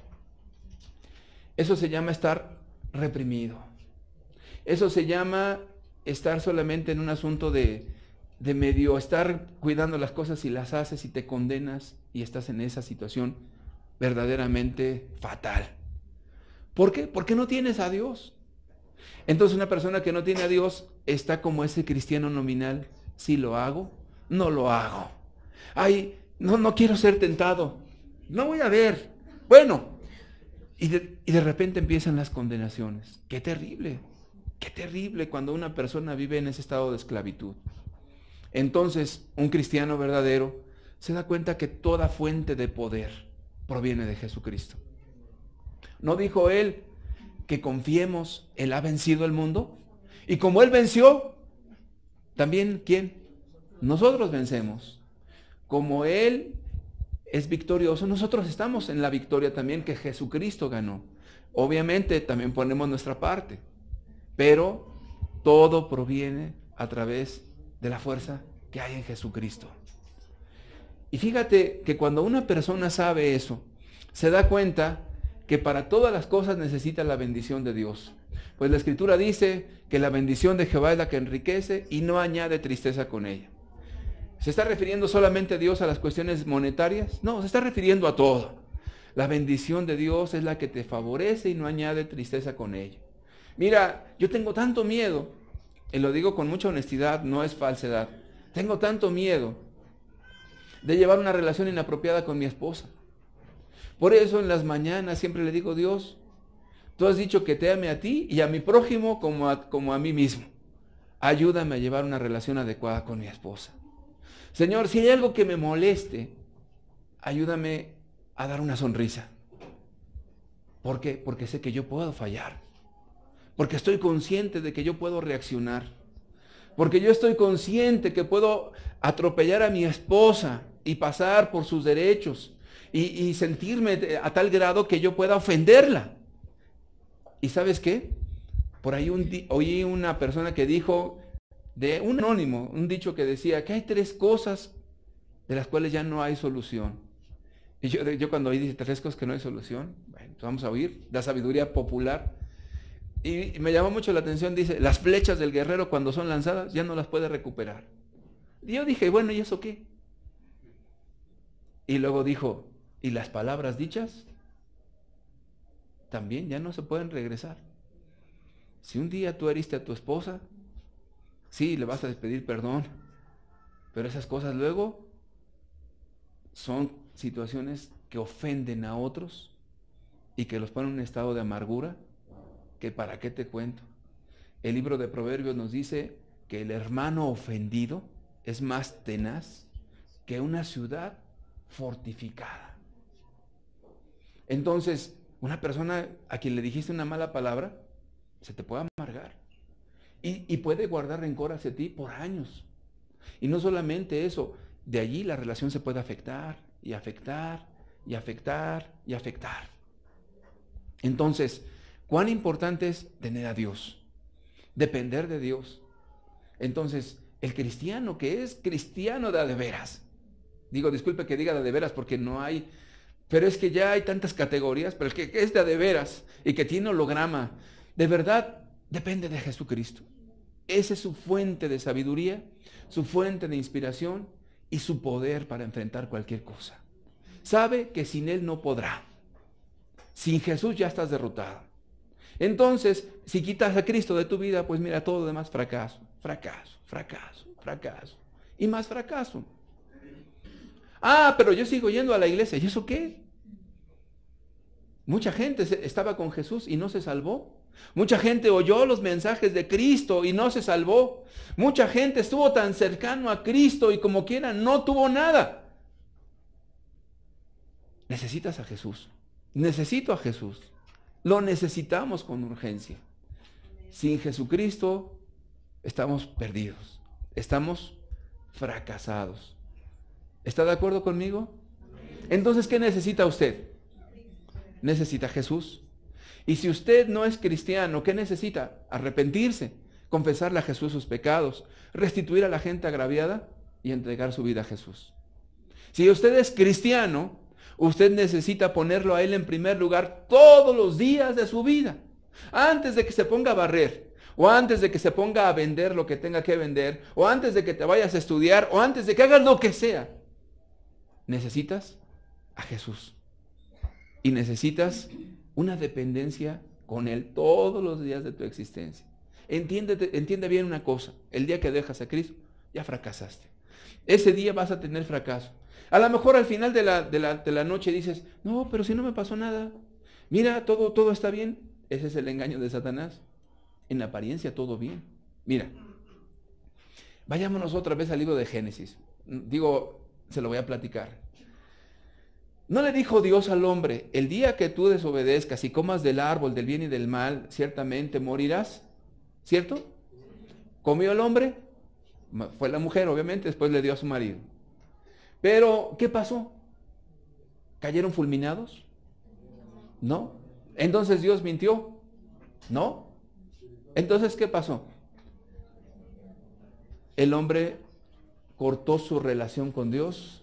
Eso se llama estar reprimido. Eso se llama estar solamente en un asunto de medio estar cuidando las cosas y las haces y te condenas y estás en esa situación verdaderamente fatal. ¿Por qué? Porque no tienes a Dios. Entonces una persona que no tiene a Dios está como ese cristiano nominal. ¿Sí lo hago? No lo hago. Ay, no quiero ser tentado. No voy a ver. Bueno, y de repente empiezan las condenaciones. Qué terrible cuando una persona vive en ese estado de esclavitud. Entonces, un cristiano verdadero se da cuenta que toda fuente de poder proviene de Jesucristo. ¿No dijo Él que confiemos, Él ha vencido el mundo? Y como Él venció, también, ¿quién? Nosotros vencemos. Como Él es victorioso, nosotros estamos en la victoria también que Jesucristo ganó. Obviamente también ponemos nuestra parte, pero todo proviene a través de la fuerza que hay en Jesucristo. Y fíjate que cuando una persona sabe eso, se da cuenta que para todas las cosas necesita la bendición de Dios. Pues la Escritura dice que la bendición de Jehová es la que enriquece y no añade tristeza con ella. ¿Se está refiriendo solamente a Dios a las cuestiones monetarias? No, se está refiriendo a todo. La bendición de Dios es la que te favorece y no añade tristeza con ella. Mira, yo tengo tanto miedo, y lo digo con mucha honestidad, no es falsedad. Tengo tanto miedo de llevar una relación inapropiada con mi esposa. Por eso en las mañanas siempre le digo, Dios, tú has dicho que te ame a ti y a mi prójimo como a mí mismo. Ayúdame a llevar una relación adecuada con mi esposa. Señor, si hay algo que me moleste, ayúdame a dar una sonrisa. ¿Por qué? Porque sé que yo puedo fallar. Porque estoy consciente de que yo puedo reaccionar. Porque yo estoy consciente que puedo atropellar a mi esposa y pasar por sus derechos y sentirme a tal grado que yo pueda ofenderla. ¿Y sabes qué? Por ahí oí una persona que dijo, de un anónimo, un dicho que decía que hay 3 cosas de las cuales ya no hay solución. Y yo cuando oí 3 cosas que no hay solución, bueno, pues vamos a oír la sabiduría popular. Y me llamó mucho la atención, dice, las flechas del guerrero cuando son lanzadas ya no las puede recuperar. Y yo dije, bueno, ¿y eso qué? Y luego dijo, ¿y las palabras dichas? También ya no se pueden regresar. Si un día tú heriste a tu esposa, sí, le vas a pedir perdón, pero esas cosas luego son situaciones que ofenden a otros y que los ponen en un estado de amargura, que para qué te cuento. El libro de Proverbios nos dice que el hermano ofendido es más tenaz que una ciudad fortificada. Entonces, una persona a quien le dijiste una mala palabra, se te puede amargar. Y puede guardar rencor hacia ti por años. Y no solamente eso, de allí la relación se puede afectar, y afectar, y afectar, y afectar. Entonces, ¿cuán importante es tener a Dios? Depender de Dios. Entonces, el cristiano que es cristiano de veras, digo, disculpe que diga de veras porque no hay, pero es que ya hay tantas categorías, pero el que es de veras y que tiene holograma, de verdad, depende de Jesucristo. Esa es su fuente de sabiduría, su fuente de inspiración y su poder para enfrentar cualquier cosa. Sabe que sin Él no podrá. Sin Jesús ya estás derrotado. Entonces, si quitas a Cristo de tu vida, pues mira, todo lo demás fracaso, fracaso, fracaso, fracaso y más fracaso. Ah, pero yo sigo yendo a la iglesia. ¿Y eso qué? Mucha gente estaba con Jesús y no se salvó. Mucha gente oyó los mensajes de Cristo y no se salvó. Mucha gente estuvo tan cercano a Cristo y como quiera no tuvo nada. Necesitas a Jesús. Necesito a Jesús. Lo necesitamos con urgencia. Sin Jesucristo estamos perdidos. Estamos fracasados. ¿Está de acuerdo conmigo? Entonces, ¿qué necesita usted? Necesita a Jesús. Y si usted no es cristiano, ¿qué necesita? Arrepentirse, confesarle a Jesús sus pecados, restituir a la gente agraviada y entregar su vida a Jesús. Si usted es cristiano, usted necesita ponerlo a Él en primer lugar todos los días de su vida. Antes de que se ponga a barrer, o antes de que se ponga a vender lo que tenga que vender, o antes de que te vayas a estudiar, o antes de que hagas lo que sea, necesitas a Jesús. Y necesitas una dependencia con Él todos los días de tu existencia. Entiende bien una cosa, el día que dejas a Cristo, ya fracasaste. Ese día vas a tener fracaso. A lo mejor al final de la noche dices, no, pero si no me pasó nada. Mira, todo está bien. Ese es el engaño de Satanás. En la apariencia todo bien. Mira, Vayámonos otra vez al libro de Génesis. Digo, se lo voy a platicar. ¿No le dijo Dios al hombre, el día que tú desobedezcas y comas del árbol del bien y del mal, ciertamente morirás? ¿Cierto? ¿Comió el hombre? Fue la mujer, obviamente, después le dio a su marido. Pero, ¿qué pasó? ¿Cayeron fulminados? ¿No? ¿Entonces Dios mintió? ¿No? Entonces, ¿qué pasó? El hombre cortó su relación con Dios,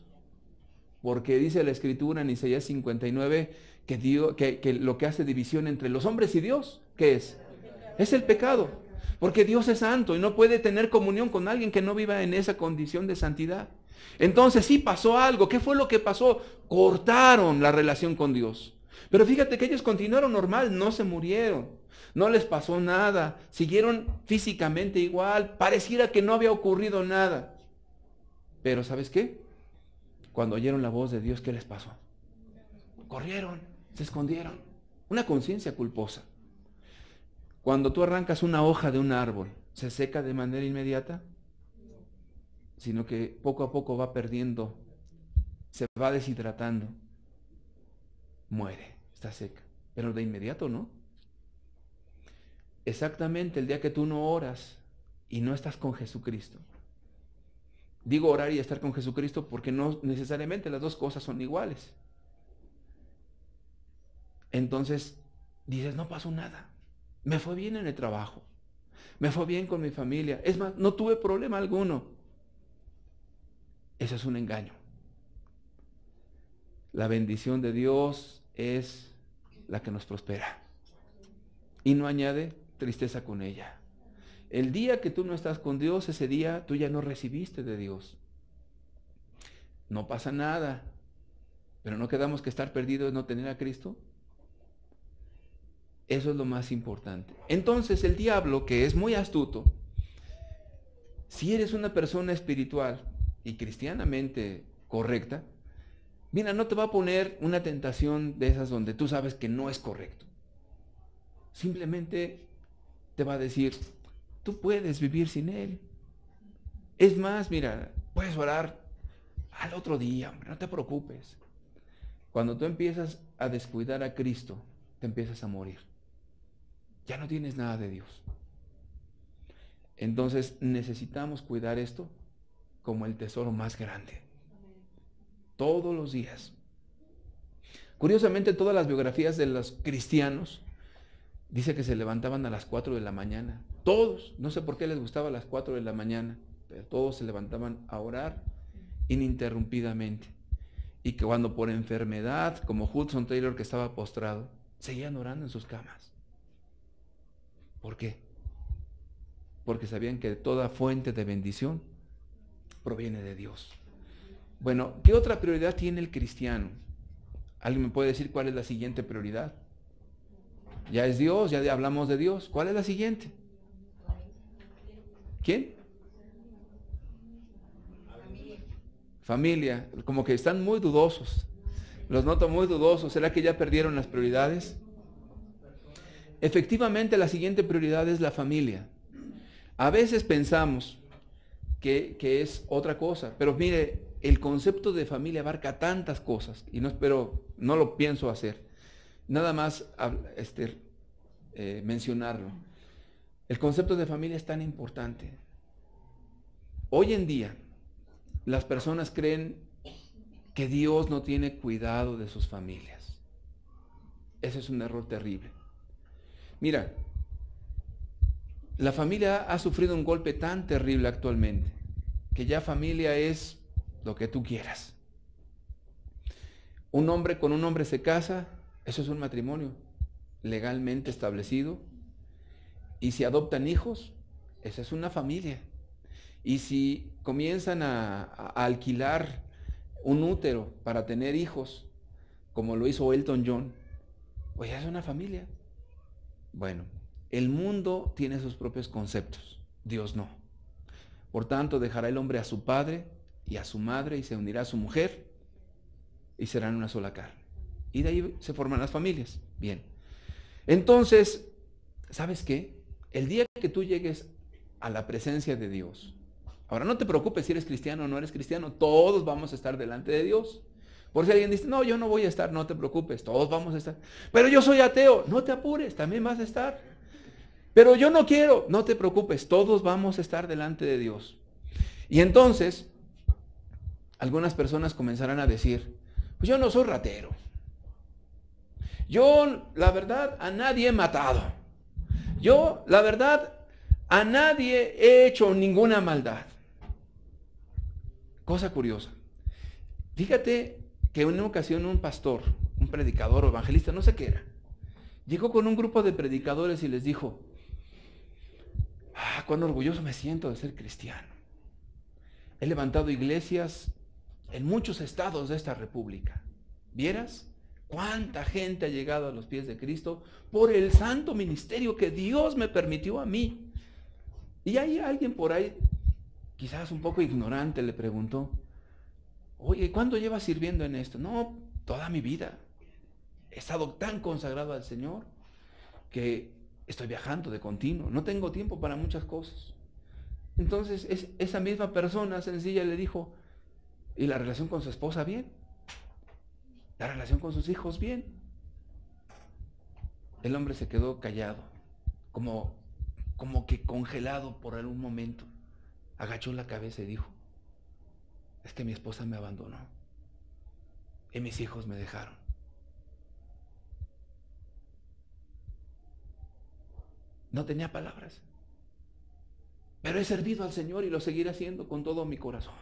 porque dice la Escritura en Isaías 59 que lo que hace división entre los hombres y Dios, ¿qué es? Es el pecado, porque Dios es santo y no puede tener comunión con alguien que no viva en esa condición de santidad. Entonces sí pasó algo. ¿Qué fue lo que pasó? Cortaron la relación con Dios. Pero fíjate que ellos continuaron normal, no se murieron, no les pasó nada, siguieron físicamente igual, pareciera que no había ocurrido nada. Pero ¿sabes qué? Cuando oyeron la voz de Dios, ¿qué les pasó? Corrieron, se escondieron. Una conciencia culposa. Cuando tú arrancas una hoja de un árbol, ¿se seca de manera inmediata? Sino que poco a poco va perdiendo, se va deshidratando, muere, está seca. Pero de inmediato no. Exactamente el día que tú no oras y no estás con Jesucristo. Digo orar y estar con Jesucristo porque no necesariamente las dos cosas son iguales. Entonces dices, no pasó nada. Me fue bien en el trabajo. Me fue bien con mi familia. Es más, no tuve problema alguno. Eso es un engaño. La bendición de Dios es la que nos prospera. Y no añade tristeza con ella. El día que tú no estás con Dios, ese día tú ya no recibiste de Dios. No pasa nada. Pero no quedamos que estar perdidos es no tener a Cristo. Eso es lo más importante. Entonces el diablo, que es muy astuto, si eres una persona espiritual y cristianamente correcta, mira, no te va a poner una tentación de esas donde tú sabes que no es correcto. Simplemente te va a decir, tú puedes vivir sin Él. Es más, mira, puedes orar al otro día, hombre, no te preocupes. Cuando tú empiezas a descuidar a Cristo, te empiezas a morir. Ya no tienes nada de Dios. Entonces necesitamos cuidar esto como el tesoro más grande. Todos los días. Curiosamente, todas las biografías de los cristianos dice que se levantaban a las 4 de la mañana. Todos, no sé por qué les gustaba a las 4 de la mañana, pero todos se levantaban a orar ininterrumpidamente. Y que cuando por enfermedad, como Hudson Taylor que estaba postrado, seguían orando en sus camas. ¿Por qué? Porque sabían que toda fuente de bendición proviene de Dios. Bueno, ¿qué otra prioridad tiene el cristiano? ¿Alguien me puede decir cuál es la siguiente prioridad? Ya es Dios, ya hablamos de Dios. ¿Cuál es la siguiente? ¿Quién? Familia. Como que están muy dudosos. Los noto muy dudosos. ¿Será que ya perdieron las prioridades? Efectivamente, la siguiente prioridad es la familia. A veces pensamos que es otra cosa, pero mire, el concepto de familia abarca tantas cosas y no lo pienso hacer. Nada más mencionarlo. El concepto de familia es tan importante. Hoy en día, las personas creen que Dios no tiene cuidado de sus familias. Ese es un error terrible. Mira, la familia ha sufrido un golpe tan terrible actualmente, que ya familia es lo que tú quieras. Un hombre con un hombre se casa, eso es un matrimonio legalmente establecido. Y si adoptan hijos, esa es una familia. Y si comienzan a alquilar un útero para tener hijos, como lo hizo Elton John, pues ya es una familia. Bueno, el mundo tiene sus propios conceptos, Dios no. Por tanto, dejará el hombre a su padre y a su madre y se unirá a su mujer y serán una sola carne. Y de ahí se forman las familias. Bien. Entonces, ¿sabes qué? El día que tú llegues a la presencia de Dios, Ahora, no te preocupes si eres cristiano o no eres cristiano, todos vamos a estar delante de Dios. Por si alguien dice, no, yo no voy a estar, no te preocupes, todos vamos a estar. Pero yo soy ateo, no te apures, también vas a estar. Pero yo no quiero, no te preocupes, todos vamos a estar delante de Dios. Y entonces, algunas personas comenzarán a decir, pues yo no soy ratero. Yo, la verdad, a nadie he matado. Yo, la verdad, a nadie he hecho ninguna maldad. Cosa curiosa. Fíjate que en una ocasión un pastor, un predicador o evangelista, no sé qué era, llegó con un grupo de predicadores y les dijo, cuán orgulloso me siento de ser cristiano. He levantado iglesias en muchos estados de esta república. ¿Vieras cuánta gente ha llegado a los pies de Cristo por el santo ministerio que Dios me permitió a mí? Y hay alguien por ahí, quizás un poco ignorante, le preguntó, oye, ¿cuánto llevas sirviendo en esto? No, toda mi vida. He estado tan consagrado al Señor que estoy viajando de continuo. No tengo tiempo para muchas cosas. Entonces, esa misma persona sencilla le dijo, ¿y la relación con su esposa bien? ¿La relación con sus hijos bien? El hombre se quedó callado, como que congelado por algún momento. Agachó la cabeza y dijo, es que mi esposa me abandonó y mis hijos me dejaron. No tenía palabras, pero he servido al Señor y lo seguiré haciendo con todo mi corazón.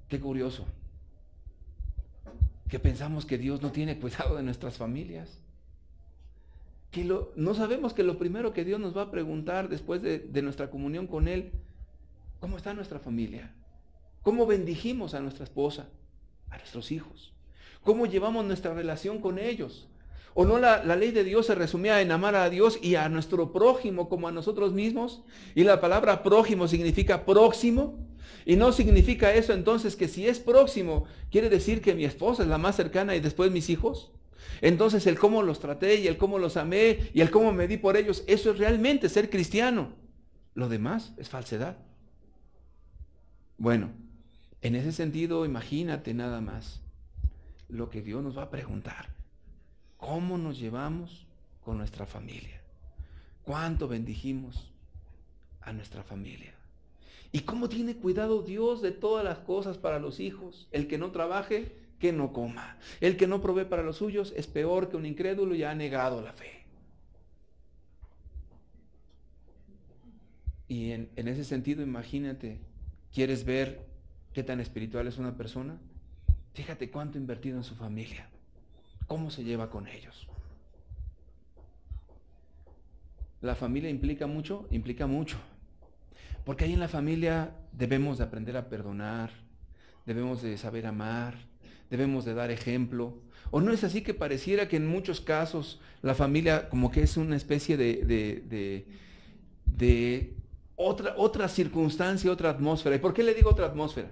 Qué curioso, que pensamos que Dios no tiene cuidado de nuestras familias. No sabemos que lo primero que Dios nos va a preguntar después de nuestra comunión con Él, ¿cómo está nuestra familia? ¿Cómo bendijimos a nuestra esposa, a nuestros hijos? ¿Cómo llevamos nuestra relación con ellos? ¿O no la ley de Dios se resumía en amar a Dios y a nuestro prójimo como a nosotros mismos? Y la palabra prójimo significa próximo. Y no significa eso entonces que si es próximo, quiere decir que mi esposa es la más cercana y después mis hijos. Entonces el cómo los traté y el cómo los amé y el cómo me di por ellos, eso es realmente ser cristiano. Lo demás es falsedad. Bueno, en ese sentido, imagínate nada más lo que Dios nos va a preguntar. ¿Cómo nos llevamos con nuestra familia? ¿Cuánto bendijimos a nuestra familia? ¿Y cómo tiene cuidado Dios de todas las cosas para los hijos? El que no trabaje, que no coma. El que no provee para los suyos es peor que un incrédulo y ha negado la fe. Y en ese sentido, imagínate, ¿quieres ver qué tan espiritual es una persona? Fíjate cuánto ha invertido en su familia. ¿Cómo se lleva con ellos? ¿La familia implica mucho? Implica mucho. Porque ahí en la familia debemos de aprender a perdonar, debemos de saber amar, debemos de dar ejemplo. ¿O no es así que pareciera que en muchos casos la familia como que es una especie de otra circunstancia, otra atmósfera? ¿Y por qué le digo otra atmósfera?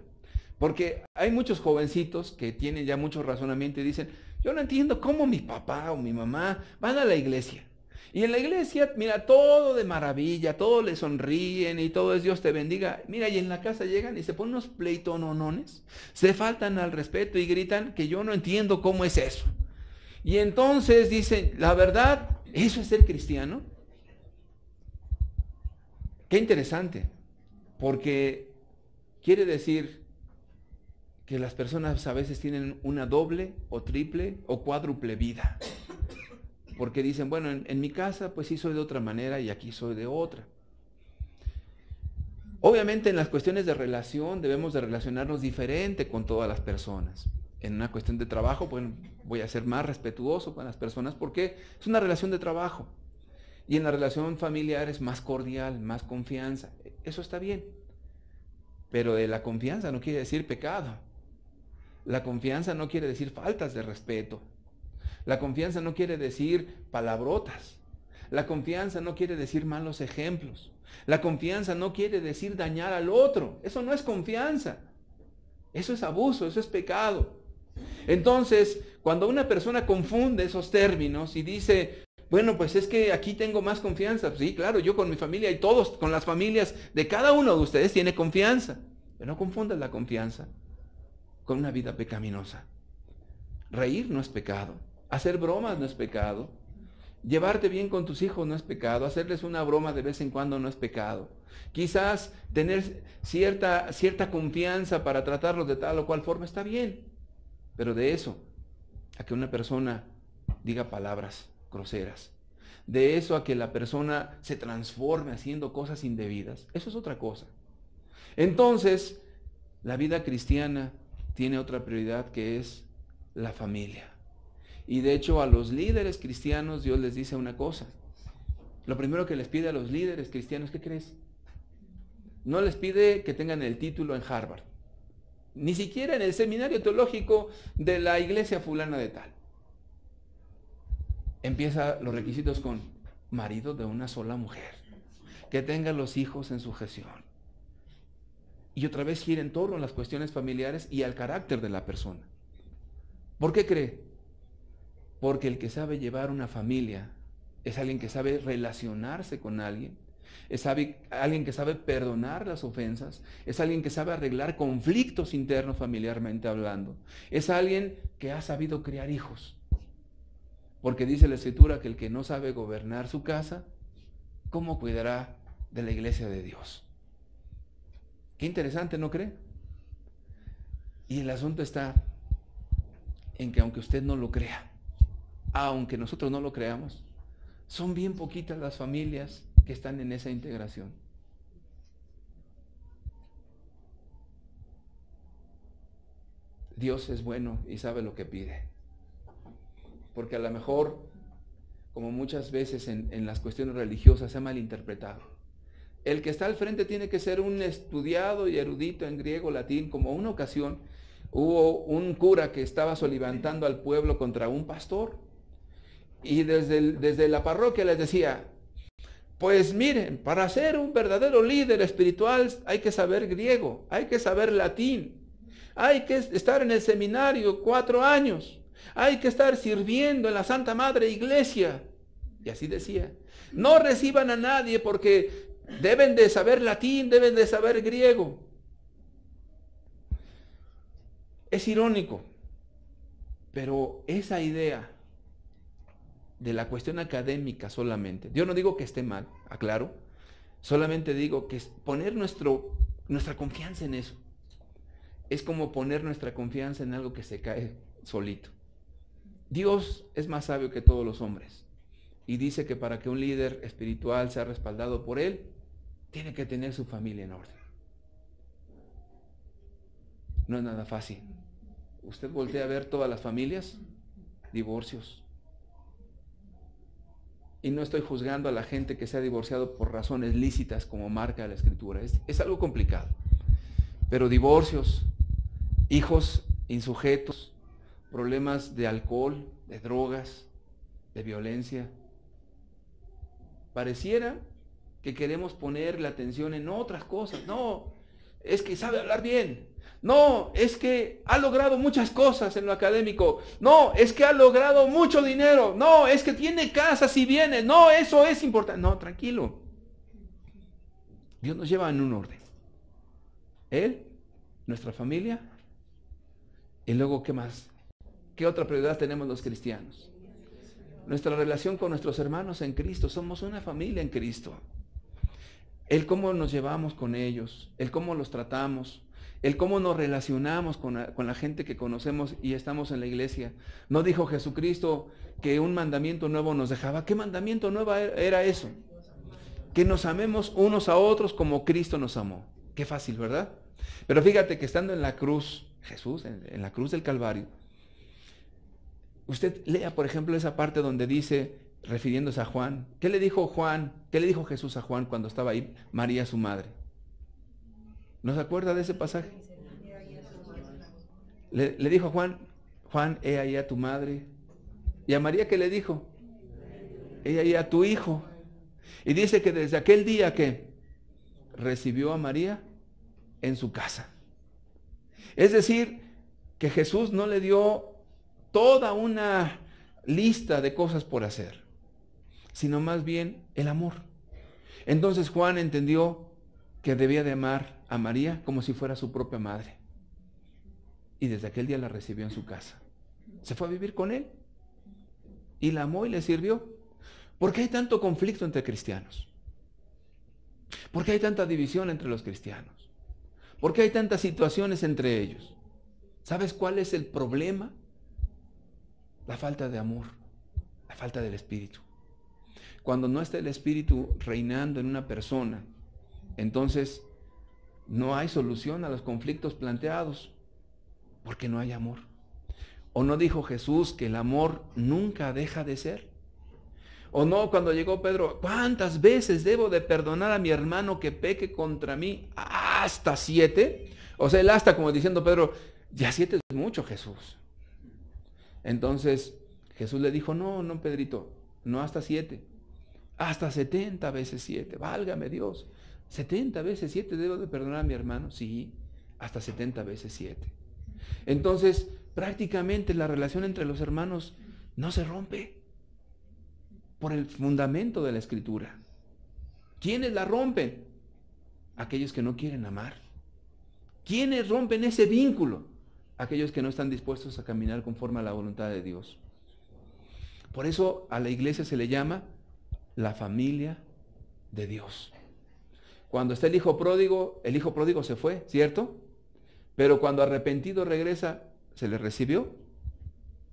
Porque hay muchos jovencitos que tienen ya mucho razonamiento y dicen, yo no entiendo cómo mi papá o mi mamá van a la iglesia. Y en la iglesia, mira, todo de maravilla, todo le sonríen y todo es Dios te bendiga. Mira, y en la casa llegan y se ponen unos pleitononones, se faltan al respeto y gritan que yo no entiendo cómo es eso. Y entonces dicen, la verdad, ¿eso es ser cristiano? Qué interesante, porque quiere decir que las personas a veces tienen una doble o triple o cuádruple vida. Porque dicen, bueno, en mi casa pues sí soy de otra manera y aquí soy de otra. Obviamente en las cuestiones de relación debemos de relacionarnos diferente con todas las personas. En una cuestión de trabajo, bueno, voy a ser más respetuoso con las personas porque es una relación de trabajo. Y en la relación familiar es más cordial, más confianza. Eso está bien. Pero de la confianza no quiere decir pecado. La confianza no quiere decir faltas de respeto. La confianza no quiere decir palabrotas. La confianza no quiere decir malos ejemplos. La confianza no quiere decir dañar al otro. Eso no es confianza. Eso es abuso, eso es pecado. Entonces, cuando una persona confunde esos términos y dice, Bueno, pues es que aquí tengo más confianza. Sí, claro, yo con mi familia y todos, con las familias de cada uno de ustedes tiene confianza. Pero no confundas la confianza con una vida pecaminosa. Reír no es pecado. Hacer bromas no es pecado. Llevarte bien con tus hijos no es pecado. Hacerles una broma de vez en cuando no es pecado. Quizás tener cierta confianza para tratarlos de tal o cual forma está bien. Pero de eso a que una persona diga palabras groseras, de eso a que la persona se transforme haciendo cosas indebidas, eso es otra cosa. Entonces, la vida cristiana tiene otra prioridad, que es la familia. Y de hecho a los líderes cristianos Dios les dice una cosa. Lo primero que les pide a los líderes cristianos, ¿qué crees? No les pide que tengan el título en Harvard, ni siquiera en el seminario teológico de la iglesia fulana de tal. Empieza los requisitos con marido de una sola mujer, que tenga los hijos en sujeción. Y otra vez gira en torno a las cuestiones familiares y al carácter de la persona. ¿Por qué cree? Porque el que sabe llevar una familia es alguien que sabe relacionarse con alguien, es alguien que sabe perdonar las ofensas, es alguien que sabe arreglar conflictos internos familiarmente hablando, es alguien que ha sabido criar hijos. Porque dice la Escritura que el que no sabe gobernar su casa, ¿cómo cuidará de la iglesia de Dios? Qué interesante, ¿no cree? Y el asunto está en que aunque usted no lo crea, aunque nosotros no lo creamos, son bien poquitas las familias que están en esa integración. Dios es bueno y sabe lo que pide. Porque a lo mejor, como muchas veces en las cuestiones religiosas, se ha malinterpretado. El que está al frente tiene que ser un estudiado y erudito en griego, latín. Como una ocasión hubo un cura que estaba solivantando al pueblo contra un pastor. Y desde la parroquia les decía, pues miren, para ser un verdadero líder espiritual hay que saber griego, hay que saber latín, hay que estar en el seminario 4 años. Hay que estar sirviendo en la Santa Madre Iglesia. Y así decía. No reciban a nadie porque deben de saber latín, deben de saber griego. Es irónico, pero esa idea de la cuestión académica solamente, yo no digo que esté mal, aclaro, solamente digo que poner nuestra confianza en eso es como poner nuestra confianza en algo que se cae solito. Dios es más sabio que todos los hombres y dice que para que un líder espiritual sea respaldado por él, tiene que tener su familia en orden. No es nada fácil. Usted voltea a ver todas las familias, divorcios. Y no estoy juzgando a la gente que se ha divorciado por razones lícitas como marca la Escritura. Es algo complicado. Pero divorcios, hijos insujetos, problemas de alcohol, de drogas, de violencia. Pareciera que queremos poner la atención en otras cosas. No, es que sabe hablar bien. No, es que ha logrado muchas cosas en lo académico. No, es que ha logrado mucho dinero. No, es que tiene casas y bienes. No, eso es importante. No, tranquilo. Dios nos lleva en un orden. Él, nuestra familia, y luego, ¿qué más? ¿Qué otra prioridad tenemos los cristianos? Nuestra relación con nuestros hermanos en Cristo. Somos una familia en Cristo. El cómo nos llevamos con ellos, el cómo los tratamos, el cómo nos relacionamos con la gente que conocemos y estamos en la iglesia. ¿No dijo Jesucristo que un mandamiento nuevo nos dejaba? ¿Qué mandamiento nuevo era eso? Que nos amemos unos a otros como Cristo nos amó. Qué fácil, ¿verdad? Pero fíjate que estando en la cruz, Jesús, en la cruz del Calvario, usted lea, por ejemplo, esa parte donde dice, refiriéndose a Juan, ¿qué le dijo Juan? ¿Qué le dijo Jesús a Juan cuando estaba ahí María, su madre? ¿No se acuerda de ese pasaje? Le dijo a Juan, he ahí a tu madre. ¿Y a María qué le dijo? He ahí a tu hijo. Y dice que desde aquel día que recibió a María en su casa. Es decir, que Jesús no le dio toda una lista de cosas por hacer. sino más bien el amor. Entonces Juan entendió que debía de amar a María como si fuera su propia madre. Y desde aquel día la recibió en su casa. Se fue a vivir con él. Y la amó y le sirvió. ¿Por qué hay tanto conflicto entre cristianos? ¿Por qué hay tanta división entre los cristianos? ¿Por qué hay tantas situaciones entre ellos? ¿Sabes cuál es el problema? La falta de amor, la falta del Espíritu. Cuando no está el Espíritu reinando en una persona, entonces no hay solución a los conflictos planteados, porque no hay amor. ¿O no dijo Jesús que el amor nunca deja de ser? ¿O no cuando llegó Pedro, cuántas veces debo de perdonar a mi hermano que peque contra mí? ¿Hasta 7? O sea, el hasta como diciendo Pedro, ya 7 es mucho, Jesús. Entonces Jesús le dijo, no, Pedrito, no hasta 7, hasta 70 veces 7, válgame Dios. 70 veces 7 debo de perdonar a mi hermano, sí, hasta 70 veces 7. Entonces, prácticamente la relación entre los hermanos no se rompe por el fundamento de la Escritura. ¿Quiénes la rompen? Aquellos que no quieren amar. ¿Quiénes rompen ese vínculo? Aquellos que no están dispuestos a caminar conforme a la voluntad de Dios. Por eso a la iglesia se le llama la familia de Dios. Cuando está el hijo pródigo se fue, ¿cierto? Pero cuando arrepentido regresa, ¿se le recibió?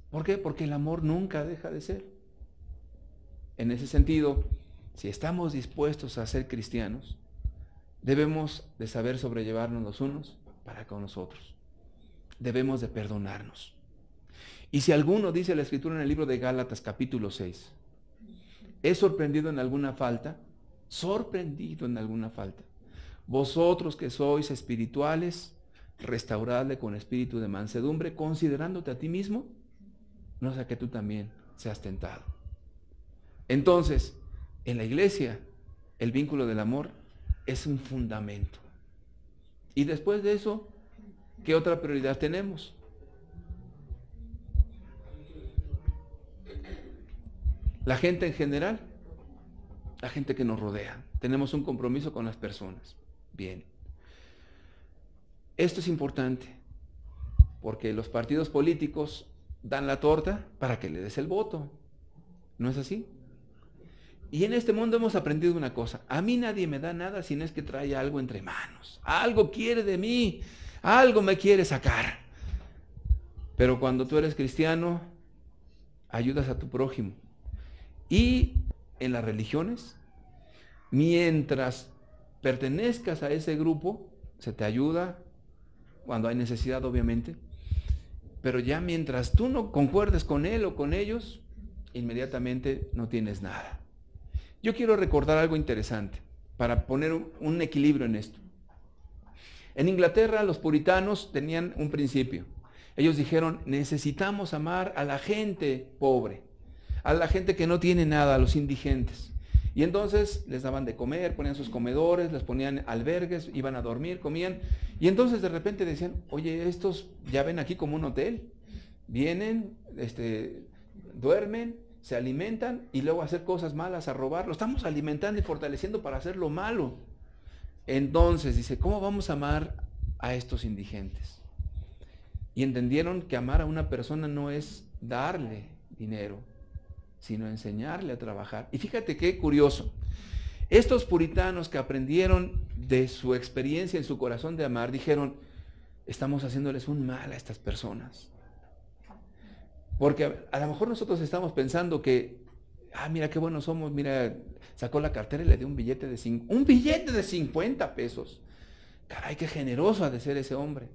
¿Por qué? Porque el amor nunca deja de ser. En ese sentido, si estamos dispuestos a ser cristianos, debemos de saber sobrellevarnos los unos para con los otros. Debemos de perdonarnos. Y si alguno, dice la Escritura en el libro de Gálatas capítulo 6, es sorprendido en alguna falta, vosotros que sois espirituales, restauradle con espíritu de mansedumbre, considerándote a ti mismo, no sea que tú también seas tentado. Entonces, en la iglesia, el vínculo del amor es un fundamento. Y después de eso, ¿qué otra prioridad tenemos? La gente en general, la gente que nos rodea. Tenemos un compromiso con las personas. Bien. Esto es importante, porque los partidos políticos dan la torta para que le des el voto. ¿No es así? Y en este mundo hemos aprendido una cosa. A mí nadie me da nada si no es que trae algo entre manos. Algo quiere de mí, algo me quiere sacar. Pero cuando tú eres cristiano, ayudas a tu prójimo. Y en las religiones, mientras pertenezcas a ese grupo, se te ayuda cuando hay necesidad, obviamente. Pero ya mientras tú no concuerdes con él o con ellos, inmediatamente no tienes nada. Yo quiero recordar algo interesante para poner un equilibrio en esto. En Inglaterra los puritanos tenían un principio. Ellos dijeron, necesitamos amar a la gente pobre, a la gente que no tiene nada, a los indigentes. Y entonces les daban de comer, ponían sus comedores, les ponían albergues, iban a dormir, comían. Y entonces de repente decían, oye, estos ya ven aquí como un hotel. Vienen, duermen, se alimentan y luego a hacer cosas malas, a robar. Lo estamos alimentando y fortaleciendo para hacer lo malo. Entonces dice, ¿cómo vamos a amar a estos indigentes? Y entendieron que amar a una persona no es darle dinero, sino enseñarle a trabajar. Y fíjate qué curioso. Estos puritanos que aprendieron de su experiencia en su corazón de amar, dijeron, estamos haciéndoles un mal a estas personas. Porque a lo mejor nosotros estamos pensando que, mira qué buenos somos, mira, sacó la cartera y le dio un billete de 50 pesos. Caray, qué generoso ha de ser ese hombre.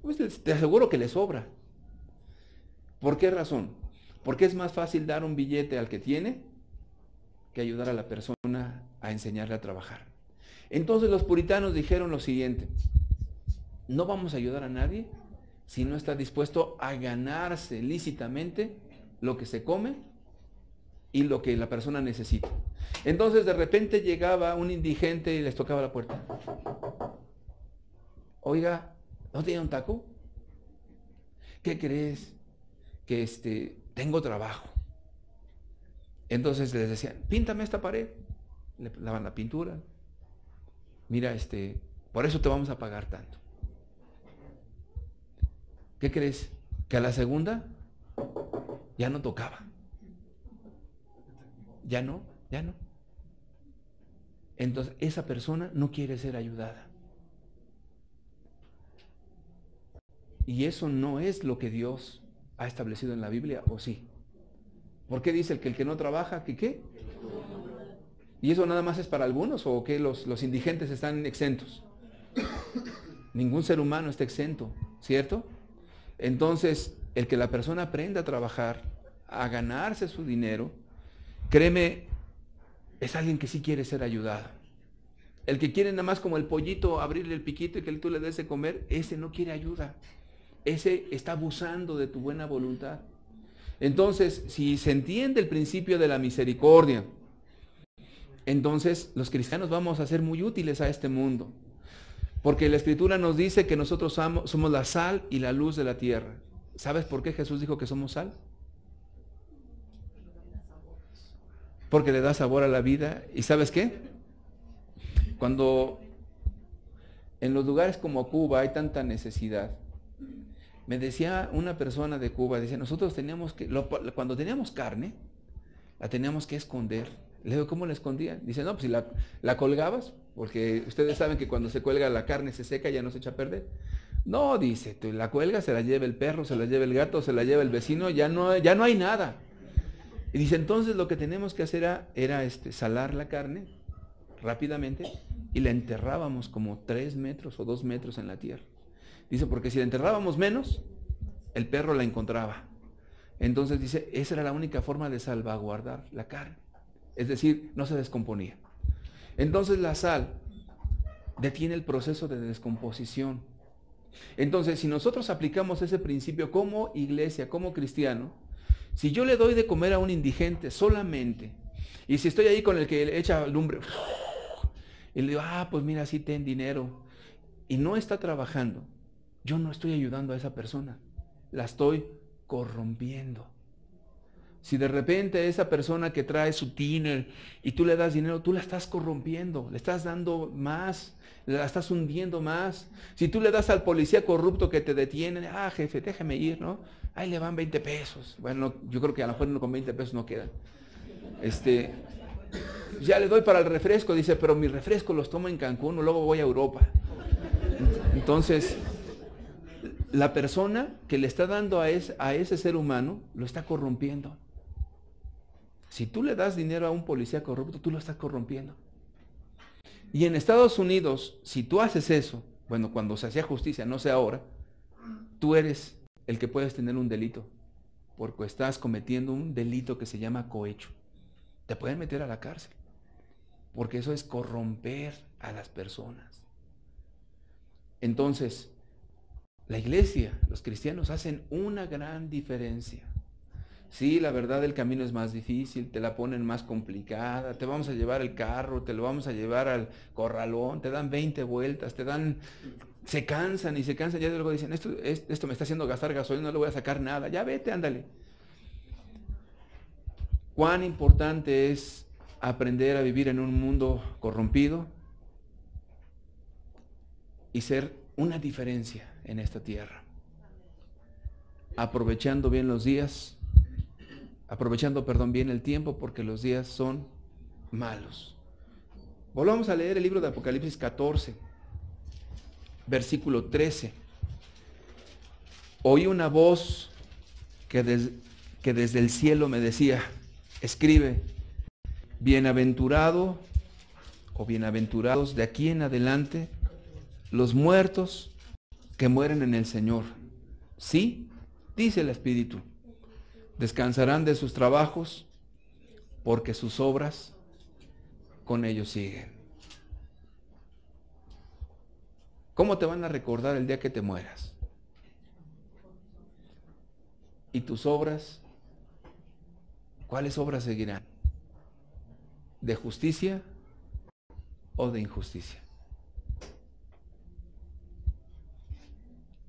Pues te aseguro que le sobra. ¿Por qué razón? Porque es más fácil dar un billete al que tiene que ayudar a la persona a enseñarle a trabajar. Entonces los puritanos dijeron lo siguiente, no vamos a ayudar a nadie si no está dispuesto a ganarse lícitamente lo que se come y lo que la persona necesita. Entonces de repente llegaba un indigente y les tocaba la puerta. Oiga, ¿no tiene un taco? ¿Qué crees? Que tengo trabajo. Entonces les decían, píntame esta pared. Le daban la pintura. Mira, por eso te vamos a pagar tanto. ¿Qué crees? Que a la segunda ya no tocaba. Ya no. Entonces esa persona no quiere ser ayudada. Y eso no es lo que Dios ha establecido en la Biblia, ¿o sí? ¿Por qué dice el que no trabaja, que qué? ¿Y eso nada más es para algunos o que los indigentes están exentos? Ningún ser humano está exento, ¿cierto? Entonces, el que la persona aprenda a trabajar, a ganarse su dinero, créeme, es alguien que sí quiere ser ayudado. El que quiere nada más como el pollito, abrirle el piquito y que tú le des de comer, ese no quiere ayuda. Ese está abusando de tu buena voluntad. Entonces, si se entiende el principio de la misericordia, entonces los cristianos vamos a ser muy útiles a este mundo. Porque la Escritura nos dice que nosotros somos la sal y la luz de la tierra. ¿Sabes por qué Jesús dijo que somos sal? Porque le da sabor a la vida. ¿Y sabes qué? Cuando en los lugares como Cuba hay tanta necesidad, me decía una persona de Cuba, decía, nosotros teníamos que, cuando teníamos carne, la teníamos que esconder. Le digo, ¿cómo la escondían? Dice, no, pues si la colgabas, porque ustedes saben que cuando se cuelga la carne se seca, ya no se echa a perder. No, dice, tú la cuelgas, se la lleva el perro, se la lleva el gato, se la lleva el vecino, ya no hay nada. Y dice, entonces lo que tenemos que hacer era salar la carne rápidamente y la enterrábamos como 3 metros o 2 metros en la tierra. Dice, porque si la enterrábamos menos, el perro la encontraba. Entonces dice, esa era la única forma de salvaguardar la carne. Es decir, no se descomponía. Entonces la sal detiene el proceso de descomposición. Entonces, si nosotros aplicamos ese principio como iglesia, como cristiano, si yo le doy de comer a un indigente solamente, y si estoy ahí con el que le echa lumbre, y le digo, pues mira, sí ten dinero, y no está trabajando, yo no estoy ayudando a esa persona, la estoy corrompiendo. Si de repente esa persona que trae su tiner y tú le das dinero, tú la estás corrompiendo, le estás dando más, la estás hundiendo más. Si tú le das al policía corrupto que te detiene, jefe, déjame ir, ¿no? Ahí le van 20 pesos. Bueno, yo creo que a lo mejor con 20 pesos no quedan. Ya le doy para el refresco, dice, pero mi refresco los tomo en Cancún o luego voy a Europa. Entonces, la persona que le está dando a ese ser humano, lo está corrompiendo. Si tú le das dinero a un policía corrupto, tú lo estás corrompiendo. Y en Estados Unidos, si tú haces eso, bueno, cuando se hacía justicia, no sé ahora, tú eres el que puedes tener un delito, porque estás cometiendo un delito que se llama cohecho. Te pueden meter a la cárcel, porque eso es corromper a las personas. Entonces, la iglesia, los cristianos hacen una gran diferencia. Sí, la verdad el camino es más difícil, te la ponen más complicada, te vamos a llevar el carro, te lo vamos a llevar al corralón, te dan 20 vueltas, se cansan, ya luego dicen, esto me está haciendo gastar gasolina, no le voy a sacar nada, ya vete, ándale. ¿Cuán importante es aprender a vivir en un mundo corrompido y ser una diferencia en esta tierra? Aprovechando bien los días, bien el tiempo, porque los días son malos. Volvamos a leer el libro de Apocalipsis 14, versículo 13. Oí una voz que desde el cielo me decía, escribe, bienaventurado o bienaventurados de aquí en adelante los muertos que mueren en el Señor. Sí, dice el Espíritu, descansarán de sus trabajos, porque sus obras con ellos siguen. ¿Cómo te van a recordar el día que te mueras? ¿Y tus obras? ¿Cuáles obras seguirán? ¿De justicia o de injusticia?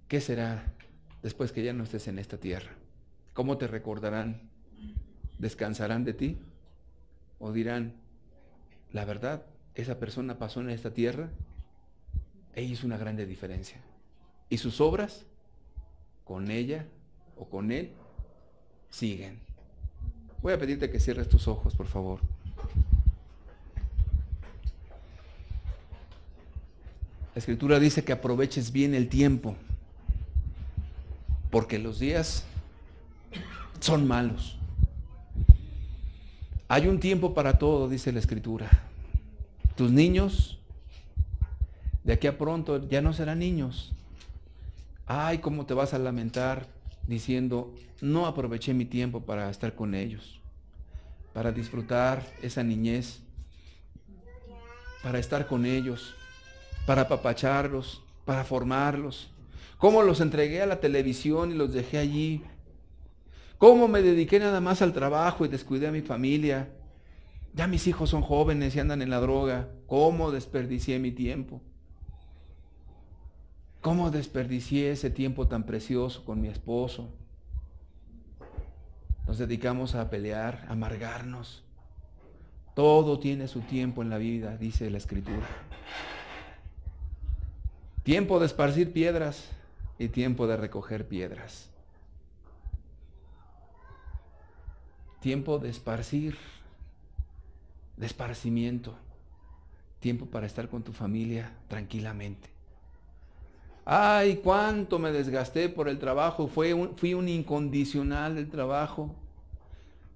¿Qué será después que ya no estés en esta tierra? ¿Cómo te recordarán? ¿Descansarán de ti o dirán, la verdad, esa persona pasó en esta tierra e hizo una grande diferencia. Y sus obras, con ella o con él, siguen. Voy a pedirte que cierres tus ojos, por favor. La Escritura dice que aproveches bien el tiempo, porque los días son malos. Hay un tiempo para todo, dice la Escritura. Tus niños, de aquí a pronto, ya no serán niños. Ay, cómo te vas a lamentar diciendo, no aproveché mi tiempo para estar con ellos, para disfrutar esa niñez, para estar con ellos, para apapacharlos, para formarlos. Cómo los entregué a la televisión y los dejé allí. Cómo me dediqué nada más al trabajo y descuidé a mi familia. Ya mis hijos son jóvenes y andan en la droga. Cómo desperdicié mi tiempo. Cómo desperdicié ese tiempo tan precioso con mi esposo. Nos dedicamos a pelear, a amargarnos. Todo tiene su tiempo en la vida, dice la Escritura. Tiempo de esparcir piedras y tiempo de recoger piedras. Tiempo de esparcir, de esparcimiento. Tiempo para estar con tu familia tranquilamente. Ay, cuánto me desgasté por el trabajo, fui un incondicional del trabajo.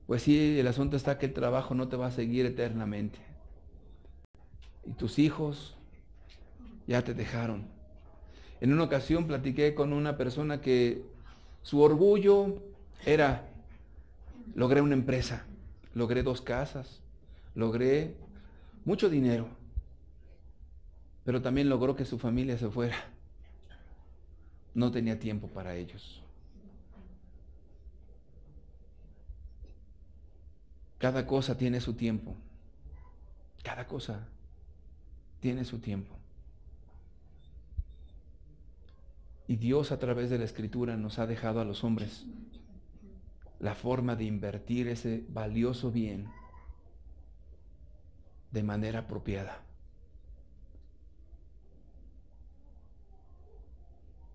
Pues sí, el asunto está que el trabajo no te va a seguir eternamente. Y tus hijos ya te dejaron. En una ocasión platiqué con una persona que su orgullo era, logré una empresa, logré 2 casas, logré mucho dinero, pero también logró que su familia se fuera. No tenía tiempo para ellos. Cada cosa tiene su tiempo. Cada cosa tiene su tiempo. Y Dios a través de la Escritura nos ha dejado a los hombres la forma de invertir ese valioso bien de manera apropiada.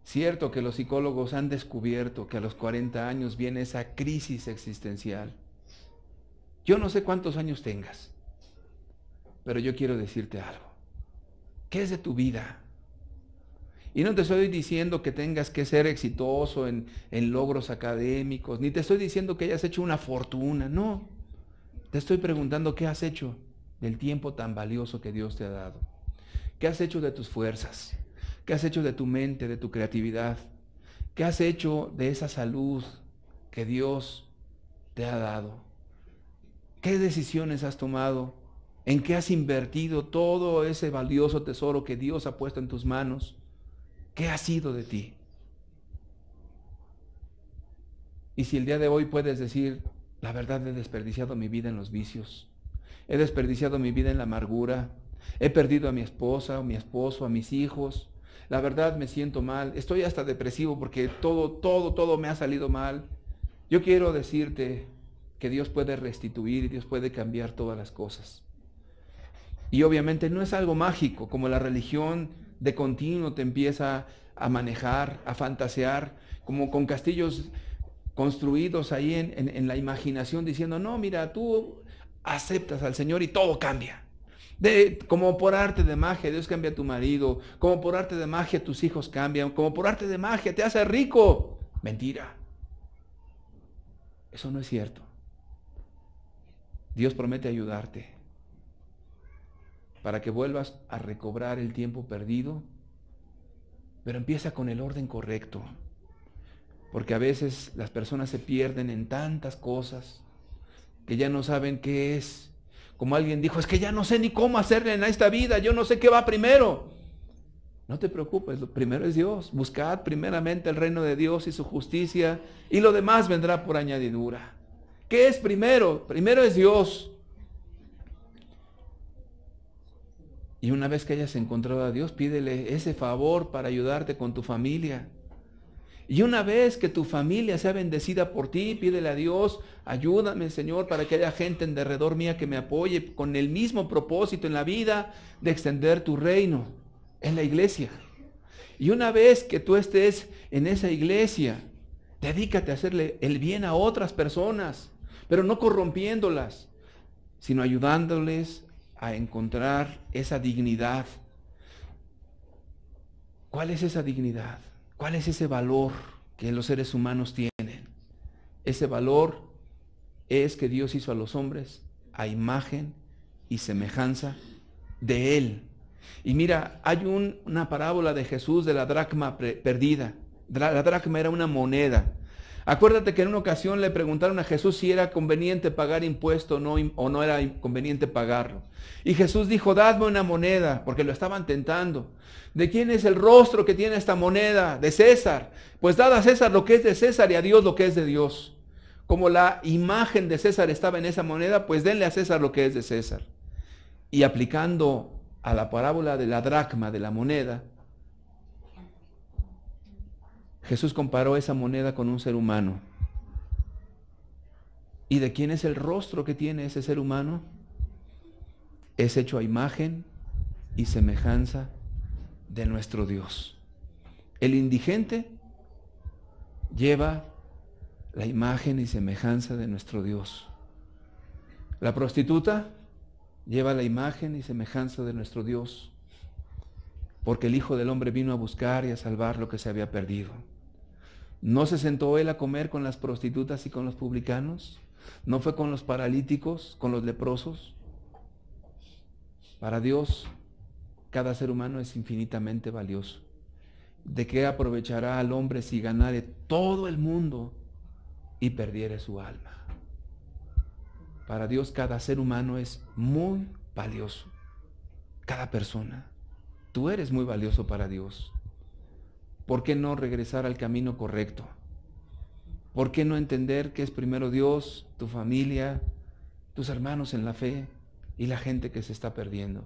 Cierto que los psicólogos han descubierto que a los 40 años viene esa crisis existencial. Yo no sé cuántos años tengas, pero yo quiero decirte algo. ¿Qué es de tu vida? Y no te estoy diciendo que tengas que ser exitoso en logros académicos, ni te estoy diciendo que hayas hecho una fortuna, no. Te estoy preguntando qué has hecho del tiempo tan valioso que Dios te ha dado. ¿Qué has hecho de tus fuerzas? ¿Qué has hecho de tu mente, de tu creatividad? ¿Qué has hecho de esa salud que Dios te ha dado? ¿Qué decisiones has tomado? ¿En qué has invertido todo ese valioso tesoro que Dios ha puesto en tus manos? ¿Qué ha sido de ti? Y si el día de hoy puedes decir, la verdad, he desperdiciado mi vida en los vicios, he desperdiciado mi vida en la amargura, he perdido a mi esposa, a mi esposo, a mis hijos, la verdad me siento mal, estoy hasta depresivo porque todo me ha salido mal. Yo quiero decirte que Dios puede restituir y Dios puede cambiar todas las cosas. Y obviamente no es algo mágico, como la religión de continuo te empieza a manejar, a fantasear, como con castillos construidos ahí en la imaginación, diciendo, no, mira, tú aceptas al Señor y todo cambia. Como por arte de magia, Dios cambia a tu marido, como por arte de magia tus hijos cambian, como por arte de magia te hace rico. Mentira. Eso no es cierto. Dios promete ayudarte para que vuelvas a recobrar el tiempo perdido, pero empieza con el orden correcto, porque a veces las personas se pierden en tantas cosas que ya no saben qué es. Como alguien dijo, es que ya no sé ni cómo hacerle en esta vida, yo no sé qué va primero. No te preocupes, lo primero es Dios. Buscad primeramente el reino de Dios y su justicia, y lo demás vendrá por añadidura. ¿Qué es primero? Primero es Dios. Y una vez que hayas encontrado a Dios, pídele ese favor para ayudarte con tu familia. Y una vez que tu familia sea bendecida por ti, pídele a Dios, ayúdame, Señor, para que haya gente en derredor mía que me apoye con el mismo propósito en la vida de extender tu reino en la iglesia. Y una vez que tú estés en esa iglesia, dedícate a hacerle el bien a otras personas, pero no corrompiéndolas, sino ayudándoles a encontrar esa dignidad. ¿Cuál es esa dignidad? ¿Cuál es ese valor que los seres humanos tienen? Ese valor es que Dios hizo a los hombres a imagen y semejanza de Él. Y mira, hay una parábola de Jesús de la dracma perdida. La dracma era una moneda. Acuérdate que en una ocasión le preguntaron a Jesús si era conveniente pagar impuesto o no era conveniente pagarlo. Y Jesús dijo, dadme una moneda, porque lo estaban tentando. ¿De quién es el rostro que tiene esta moneda? De César. Pues dad a César lo que es de César y a Dios lo que es de Dios. Como la imagen de César estaba en esa moneda, pues denle a César lo que es de César. Y aplicando a la parábola de la dracma, de la moneda, Jesús comparó esa moneda con un ser humano. ¿Y de quién es el rostro que tiene ese ser humano? Es hecho a imagen y semejanza de nuestro Dios. El indigente lleva la imagen y semejanza de nuestro Dios. La prostituta lleva la imagen y semejanza de nuestro Dios, porque el Hijo del Hombre vino a buscar y a salvar lo que se había perdido. ¿No se sentó Él a comer con las prostitutas y con los publicanos? ¿No fue con los paralíticos, con los leprosos? Para Dios, cada ser humano es infinitamente valioso. ¿De qué aprovechará al hombre si ganare todo el mundo y perdiere su alma? Para Dios, cada ser humano es muy valioso. Cada persona. Tú eres muy valioso para Dios. ¿Por qué no regresar al camino correcto? ¿Por qué no entender que es primero Dios, tu familia, tus hermanos en la fe y la gente que se está perdiendo?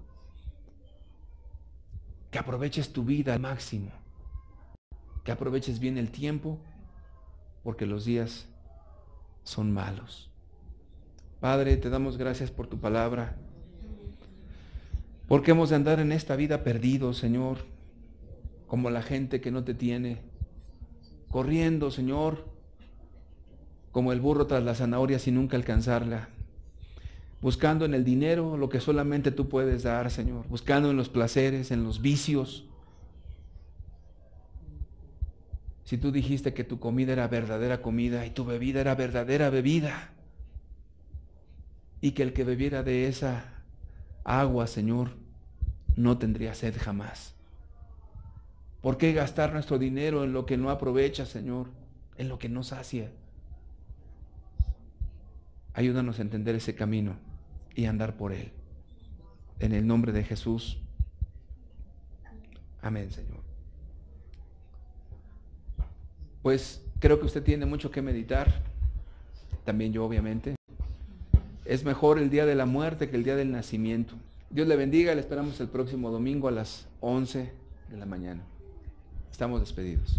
Que aproveches tu vida al máximo. Que aproveches bien el tiempo, porque los días son malos. Padre, te damos gracias por tu palabra, porque hemos de andar en esta vida perdidos, Señor, como la gente que no te tiene, corriendo, Señor, como el burro tras la zanahoria sin nunca alcanzarla, buscando en el dinero lo que solamente tú puedes dar, Señor, buscando en los placeres, en los vicios. Si tú dijiste que tu comida era verdadera comida y tu bebida era verdadera bebida, y que el que bebiera de esa agua, Señor, no tendría sed jamás. ¿Por qué gastar nuestro dinero en lo que no aprovecha, Señor? En lo que no sacia. Ayúdanos a entender ese camino y andar por él. En el nombre de Jesús. Amén, Señor. Pues creo que usted tiene mucho que meditar. También yo, obviamente. Es mejor el día de la muerte que el día del nacimiento. Dios le bendiga. Le esperamos el próximo domingo a las 11 de la mañana. Estamos despedidos.